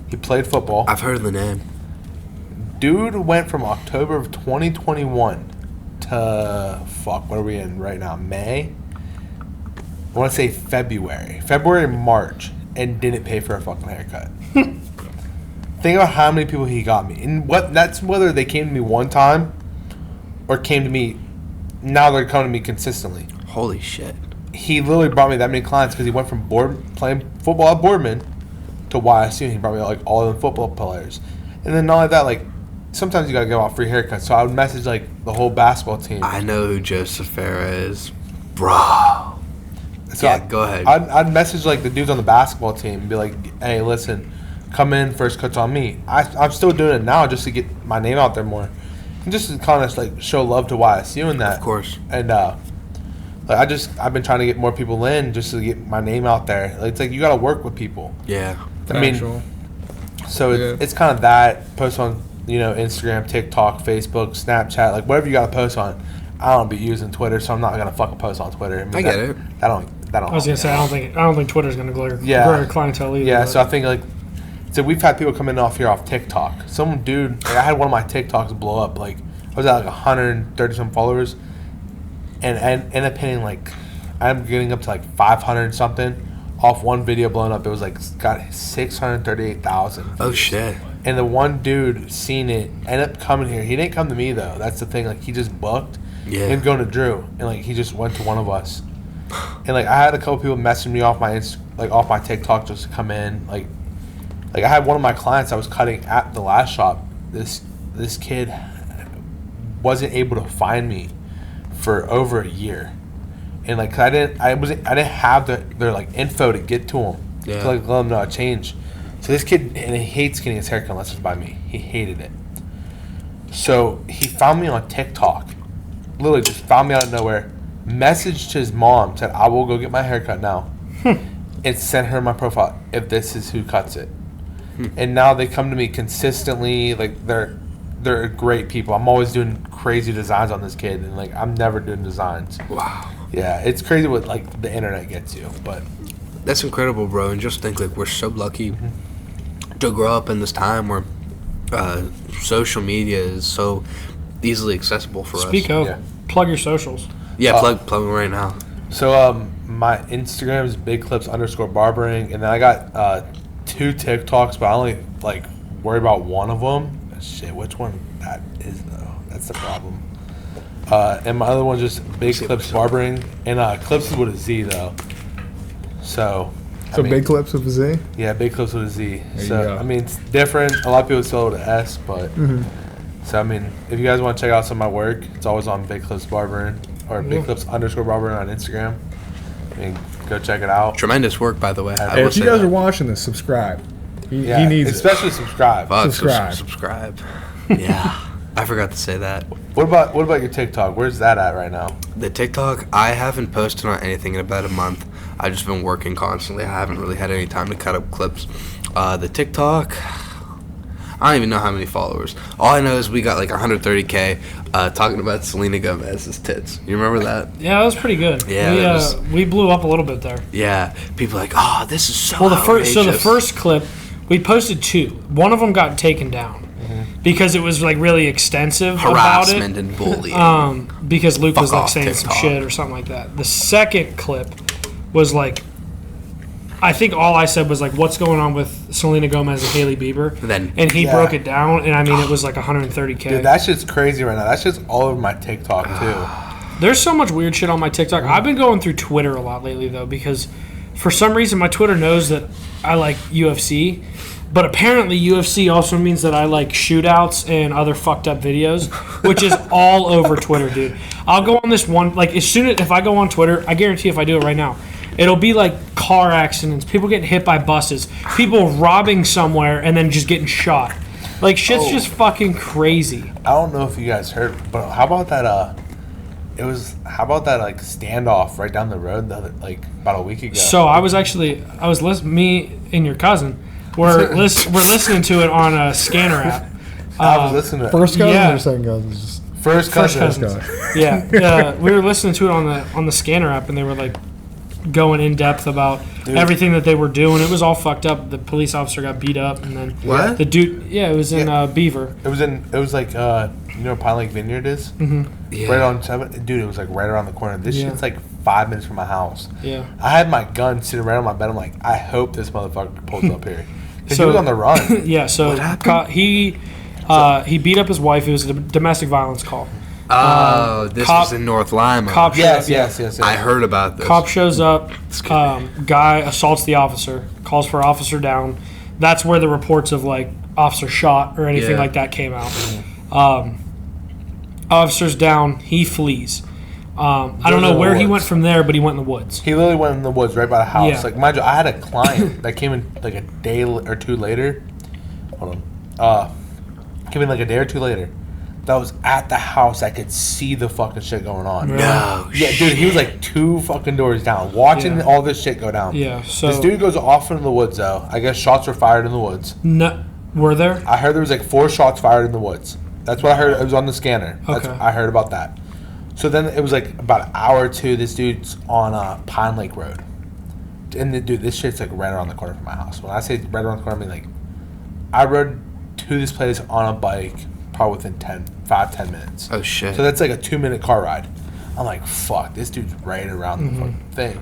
E: He played football.
C: I've heard of the name.
E: Dude went from October of 2021 to what are we in right now? May. I want to say February, March, and didn't pay for a fucking haircut. Think about how many people he got me, and that's whether they came to me one time or came to me. Now they're coming to me consistently.
C: Holy shit.
E: He literally brought me that many clients because he went from playing football at Boardman to YSU, and he brought me like all the football players. And then not only that, like sometimes you gotta give out free haircuts. So I would message like the whole basketball team.
C: I know who Joseph Farah is, bro.
E: So
C: yeah, go ahead.
E: I'd message like the dudes on the basketball team and be like, hey, listen, come in, first cut's on me. I'm still doing it now just to get my name out there more. And just to kind of like show love to YSU and that.
C: Of course.
E: And like I've been trying to get more people in just to get my name out there. Like, it's like you got to work with people.
C: Yeah.
E: I mean, so it's kind of that. Post on, Instagram, TikTok, Facebook, Snapchat, like whatever you got to post on. I don't be using Twitter, so I'm not gonna fucking post on Twitter.
C: I get it.
E: That don't.
D: I was gonna say I don't think Twitter's gonna grow clientele either.
E: Yeah, so I think like, so we've had people come in off TikTok. Some dude, like I had one of my TikToks blow up. Like I was at like 130 some followers, and ended up hitting like, I'm getting up to like 500 something off one video blowing up. It was like got 638,000.
C: Oh shit.
E: And the one dude seen it, ended up coming here. He didn't come to me though. That's the thing. Like he just booked.
C: Yeah.
E: Him going to Drew, and like he just went to one of us. And like I had a couple people messaging me off my TikTok just to come in. Like I had one of my clients I was cutting at the last shop. This kid wasn't able to find me for over a year, and like I didn't have their like info to get to him to like let them know I changed. So this kid, and he hates getting his haircut unless it's by me. He hated it. So he found me on TikTok. Literally just found me out of nowhere. Messaged his mom, said, I will go get my haircut now. And sent her my profile if this is who cuts it. And now they come to me consistently. Like they're great people. I'm always doing crazy designs on this kid, and like I'm never doing designs.
C: Wow.
E: Yeah, it's crazy what like the internet gets you, but
C: that's incredible, bro. And just think like we're so lucky to grow up in this time where social media is so easily accessible for us.
D: Speak of, plug your socials.
C: Yeah, plug them right now.
E: So my Instagram is BigClipz_barbering, and then I got 2 TikToks, but I only like worry about one of them. Shit, which one that is though? That's the problem. And my other one's just BigClipz Barbering, and Clips is with a Z though. So
F: BigClipz with a Z?
E: Yeah, BigClipz with a Z. So I mean, it's different. A lot of people spell it with an S, but so I mean, if you guys want to check out some of my work, it's always on BigClipz Barbering or BigClipz_Barbering on Instagram. I mean, go check it out.
C: Tremendous work, by the way.
F: Hey, if you guys are watching this, subscribe. He needs
E: especially subscribe.
C: Fuck,
F: subscribe.
C: Subscribe. Yeah. I forgot to say that.
E: What about your TikTok? Where's that at right now?
C: The TikTok, I haven't posted on anything in about a month. I've just been working constantly. I haven't really had any time to cut up clips. The TikTok, I don't even know how many followers. All I know is we got like 130K talking about Selena Gomez's tits. You remember that?
D: Yeah, that was pretty good.
C: Yeah,
D: we blew up a little bit there.
C: Yeah, people are like, oh, this is so
D: well.
C: The
D: first clip, we posted 2. One of them got taken down because it was like really extensive
C: harassment
D: about it.
C: And bullying.
D: Because Luke was like saying
C: TikTok.
D: some shit or something like that. The second clip was like, I think all I said was like, what's going on with Selena Gomez and Hailey Bieber? And he broke it down, and I mean, it was like 130K.
E: Dude, that shit's crazy right now. That's just all over my TikTok, too.
D: There's so much weird shit on my TikTok. I've been going through Twitter a lot lately, though, because for some reason my Twitter knows that I like UFC, but apparently UFC also means that I like shootouts and other fucked up videos, which is all over Twitter, dude. I'll go on this one, like, if I go on Twitter, I guarantee if I do it right now, it'll be like car accidents, people getting hit by buses, people robbing somewhere and then just getting shot. Like, shit's just fucking crazy.
E: I don't know if you guys heard, but how about that, like standoff right down the road like about a week ago?
D: So me and your cousin, we're listening to it on a scanner app.
E: I was listening to it.
F: First cousin or second cousin?
E: First cousin.
D: Yeah, we were listening to it on the scanner app, and they were like, going in depth about everything that they were doing. It was all fucked up. The police officer got beat up, and then
C: What?
D: the dude, it was in Beaver.
E: It was like, you know where Pine Lake Vineyard is?
D: Mm-hmm.
C: Yeah.
E: Right on 7. Dude, it was like right around the corner. This shit's like 5 minutes from my house.
D: Yeah.
E: I had my gun sitting right on my bed. I'm like, I hope this motherfucker pulls up here. Because
D: So-
E: he was on the run.
D: Yeah, so
C: What happened?
D: he beat up his wife. It was a domestic violence call.
C: Oh, this
D: cop-
C: was in North Lima.
D: Cop
E: Yes.
C: I heard about this.
D: Cop shows up.
C: Scary.
D: Guy assaults the officer. Calls for officer down. That's where the reports of like officer shot or anything
C: Yeah.
D: like that came out. Officer's down. He flees. I don't know where he went from there, but he went in the woods.
E: He literally went in the woods right by the house.
D: Yeah.
E: Like, mind you, I had a client that came in like a day or two later. Hold on. Came in like a day or two later. That was at the house. I could see the fucking shit going on.
C: No.
E: Yeah, dude, he was like 2 fucking doors down, watching
D: Yeah.
E: all this shit go down.
D: Yeah, so
E: This dude goes off into the woods, though. I guess shots were fired in the woods.
D: no, were there?
E: I heard there was like 4 shots fired in the woods. That's what I heard. It was on the scanner. That's
D: Okay.
E: I heard about that. So then it was like about an hour or two. This dude's on Pine Lake Road, and dude, this shit's like right around the corner from my house. When I say right around the corner, I mean like I rode to this place on a bike probably within 10 minutes.
C: Oh shit.
E: So that's like a 2-minute car ride. I'm like, fuck, this dude's right around the fucking thing.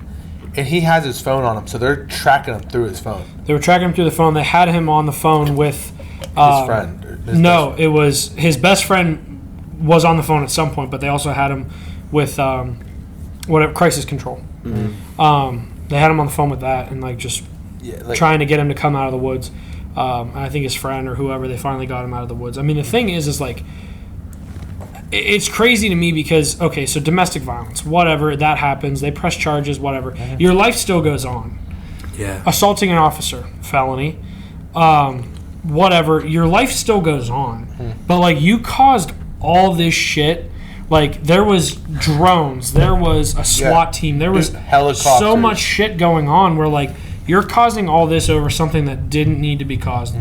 E: And he has his phone on him, so they're tracking him through his phone.
D: They were tracking him through the phone. They had him on the phone with
E: His friend. or his
D: No,
E: best
D: it was his best friend was on the phone at some point, but they also had him with whatever crisis control. They had him on the phone with that and like just
E: Yeah, like,
D: trying to get him to come out of the woods. I think his friend or whoever, they finally got him out of the woods. I mean, the thing is like, it's crazy to me because, okay, so domestic violence, whatever, that happens. They press charges, whatever. Your life still goes on.
C: Yeah.
D: Assaulting an officer, felony. Whatever, your life still goes on. But, like, you caused all this shit. Like, there was drones. There was a SWAT team. There was
E: helicopters.
D: so much shit going on where, like, you're causing all this over something that didn't need to be caused.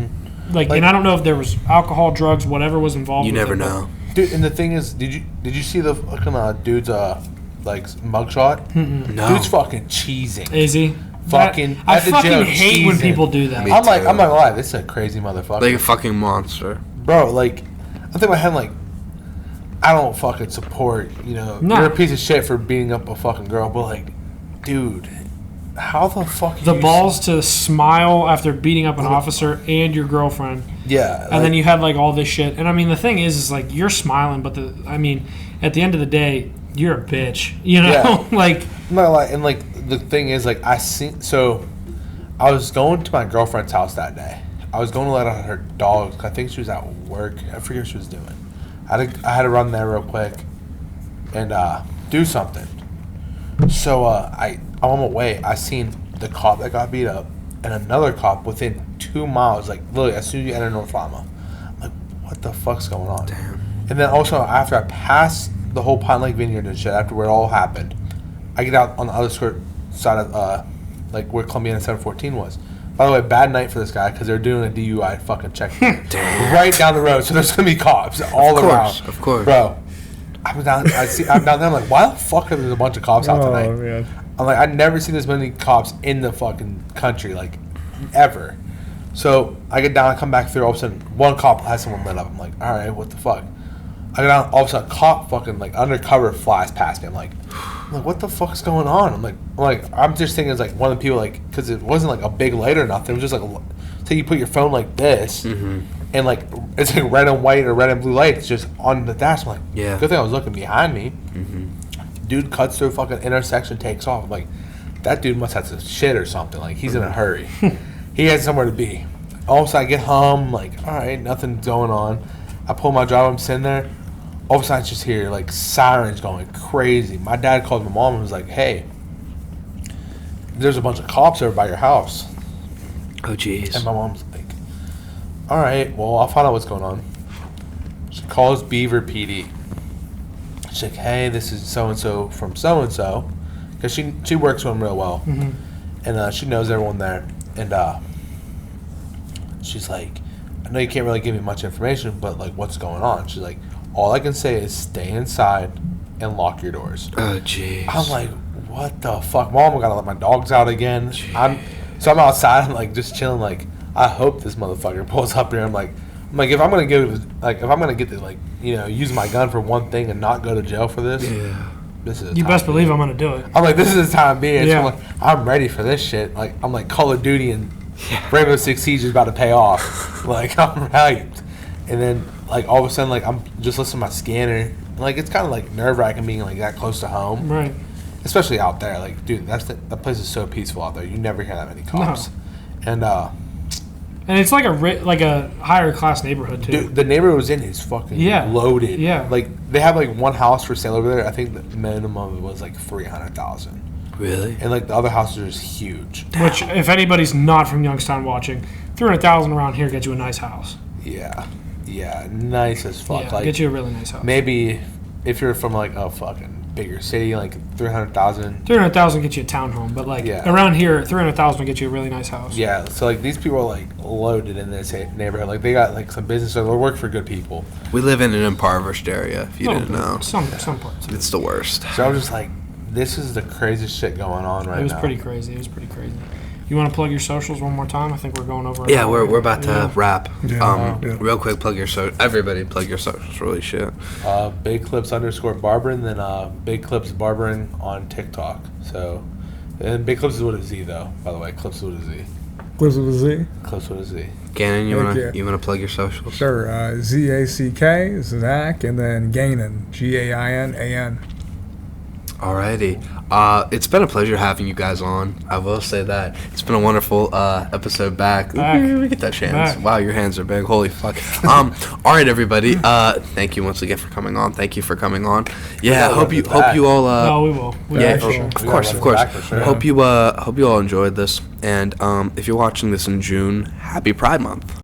D: Like, and I don't know if there was alcohol, drugs, whatever was involved.
C: You
D: with
C: never
D: it, but-
C: know.
E: Dude, and the thing is, did you see the fucking dude's like mugshot?
C: No.
E: Dude's fucking cheesing.
D: Is he?
E: Fucking
D: I
E: at the
D: fucking
E: jail
D: hate when
E: cheesing.
D: people do that.
C: Me
E: I'm like,
C: too.
E: I'm not gonna lie, this is a crazy motherfucker.
C: Like a fucking monster.
E: Bro, like, I think in my head, like, I don't fucking support, you know,
D: No.
E: you're a piece of shit for beating up a fucking girl, but like, dude, how the fuck
D: The
E: you
D: balls to smile after beating up an officer and your girlfriend.
E: Yeah.
D: And then you had like all this shit. And I mean, the thing is like you're smiling, but I mean, at the end of the day, you're a bitch. You know,
E: Yeah.
D: like
E: I'm not like, and like the thing is, like, I was going to my girlfriend's house that day. I was going to let out her dogs. I think she was at work. I forget what she was doing. I had to run there real quick and do something. So I'm on my way. I seen the cop that got beat up and another cop within 2 miles. Like literally, as soon as you enter North Lima, I'm like, what the fuck's going on?
C: Damn.
E: And then also after I passed the whole Pine Lake Vineyard and shit, after where it all happened, I get out on the other side of like where Columbia and 714 was. By the way, bad night for this guy because they're doing a DUI fucking check
C: Damn.
E: right down the road. So there's gonna be cops all around.
C: Of course.
E: Bro. I'm down there. I'm like, why the fuck are there a bunch of cops out tonight?
G: Oh, man.
E: I'm like, I've never seen this many cops in the fucking country, like, ever. So I get down, I come back through, all of a sudden, one cop has someone lit up. I'm like, all right, what the fuck? I get down, all of a sudden, a cop fucking, like, undercover flies past me. I'm like, what the fuck's going on? I'm just thinking it's like one of the people, like, because it wasn't like a big light or nothing. It was just like, so you put your phone like this, and like, it's like red and white or red and blue lights just on the dash. I'm like,
C: Yeah.
E: good thing I was looking behind me. Dude cuts through a fucking intersection, takes off. I'm like, that dude must have some shit or something. Like, he's in a hurry. He has somewhere to be. All of a sudden, I get home, like, all right, nothing's going on. I pull my driver, I'm sitting there. All of a sudden, I just hear, like, sirens going crazy. My dad called my mom and was like, hey, there's a bunch of cops over by your house.
C: Oh jeez.
E: And my mom's like, all right, well, I'll find out what's going on. She calls Beaver PD. She's like, hey, this is so-and-so from so-and-so. Because she works with them real well. And she knows everyone there. And she's like, I know you can't really give me much information, but, like, what's going on? She's like, all I can say is stay inside and lock your doors.
C: Oh jeez.
E: I'm like, what the fuck, Mom? I gotta let my dogs out again. I'm outside. I'm like just chilling. Like, I hope this motherfucker pulls up here. I'm like, if I'm gonna get to like, you know, use my gun for one thing and not go to jail for this.
C: Yeah.
E: This is.
D: You best believe I'm gonna do it.
E: I'm like, this is the time being.
D: Yeah.
E: So I'm ready for this shit. Like, I'm like, Call of Duty and Rainbow Six Siege is about to pay off. Like, I'm hyped. And then, like, all of a sudden, like, I'm just listening to my scanner. And, like, it's kind of like nerve wracking being like that close to home.
D: Right.
E: Especially out there. Like, dude, that place is so peaceful out there. You never hear that many cops.
D: No.
E: And
D: it's like a higher class neighborhood too.
E: dude, the neighborhood was in is fucking loaded.
D: Yeah.
E: Like, they have like one house for sale over there. I think the minimum was like 300,000.
C: Really?
E: And like the other houses are just huge.
D: Which, if anybody's not from Youngstown watching, 300,000 around here gets you a nice house.
E: Yeah. Yeah. Nice as fuck.
D: Yeah,
E: like,
D: get you a really nice house.
E: maybe if you're from like a fucking bigger city, like 300,000.
D: 300,000 gets you a townhome, but like around here, 300,000 will get you a really nice house.
E: Yeah, so like these people are like loaded in this neighborhood. Like they got like some business, so they work for good people.
C: We live in an impoverished area, if you didn't know.
D: Some parts.
C: It's the worst.
E: So I was just like, this is the craziest shit going on right now.
D: It was pretty crazy. You want to plug your socials one more time? I think we're going over.
C: Yeah, we're about to wrap.
F: Yeah.
C: Real quick, plug your everybody plug your socials. Really shit.
E: BigClipz_Barber, and then BigClipz Barbering on TikTok. So, and BigClipz is with a Z though. By the way, Clips with a Z.
F: Clips with a Z.
E: Clips with a Z.
C: Gannon, you
F: Heck yeah.
C: wanna plug your socials?
F: Sure. ZACK, Zack, and then Gainan, GAINAN.
C: Alrighty. It's been a pleasure having you guys on. I will say that. It's been a wonderful episode back. Ooh, get that chance.
D: Back.
C: Wow, your hands are big. Holy fuck. Alright, everybody. Thank you once again for coming on. Thank you for coming on. Yeah, hope you all
D: No, we will.
C: yeah,
D: for sure.
C: of course.
E: Sure.
C: Hope you all enjoyed this. And if you're watching this in June, happy Pride Month.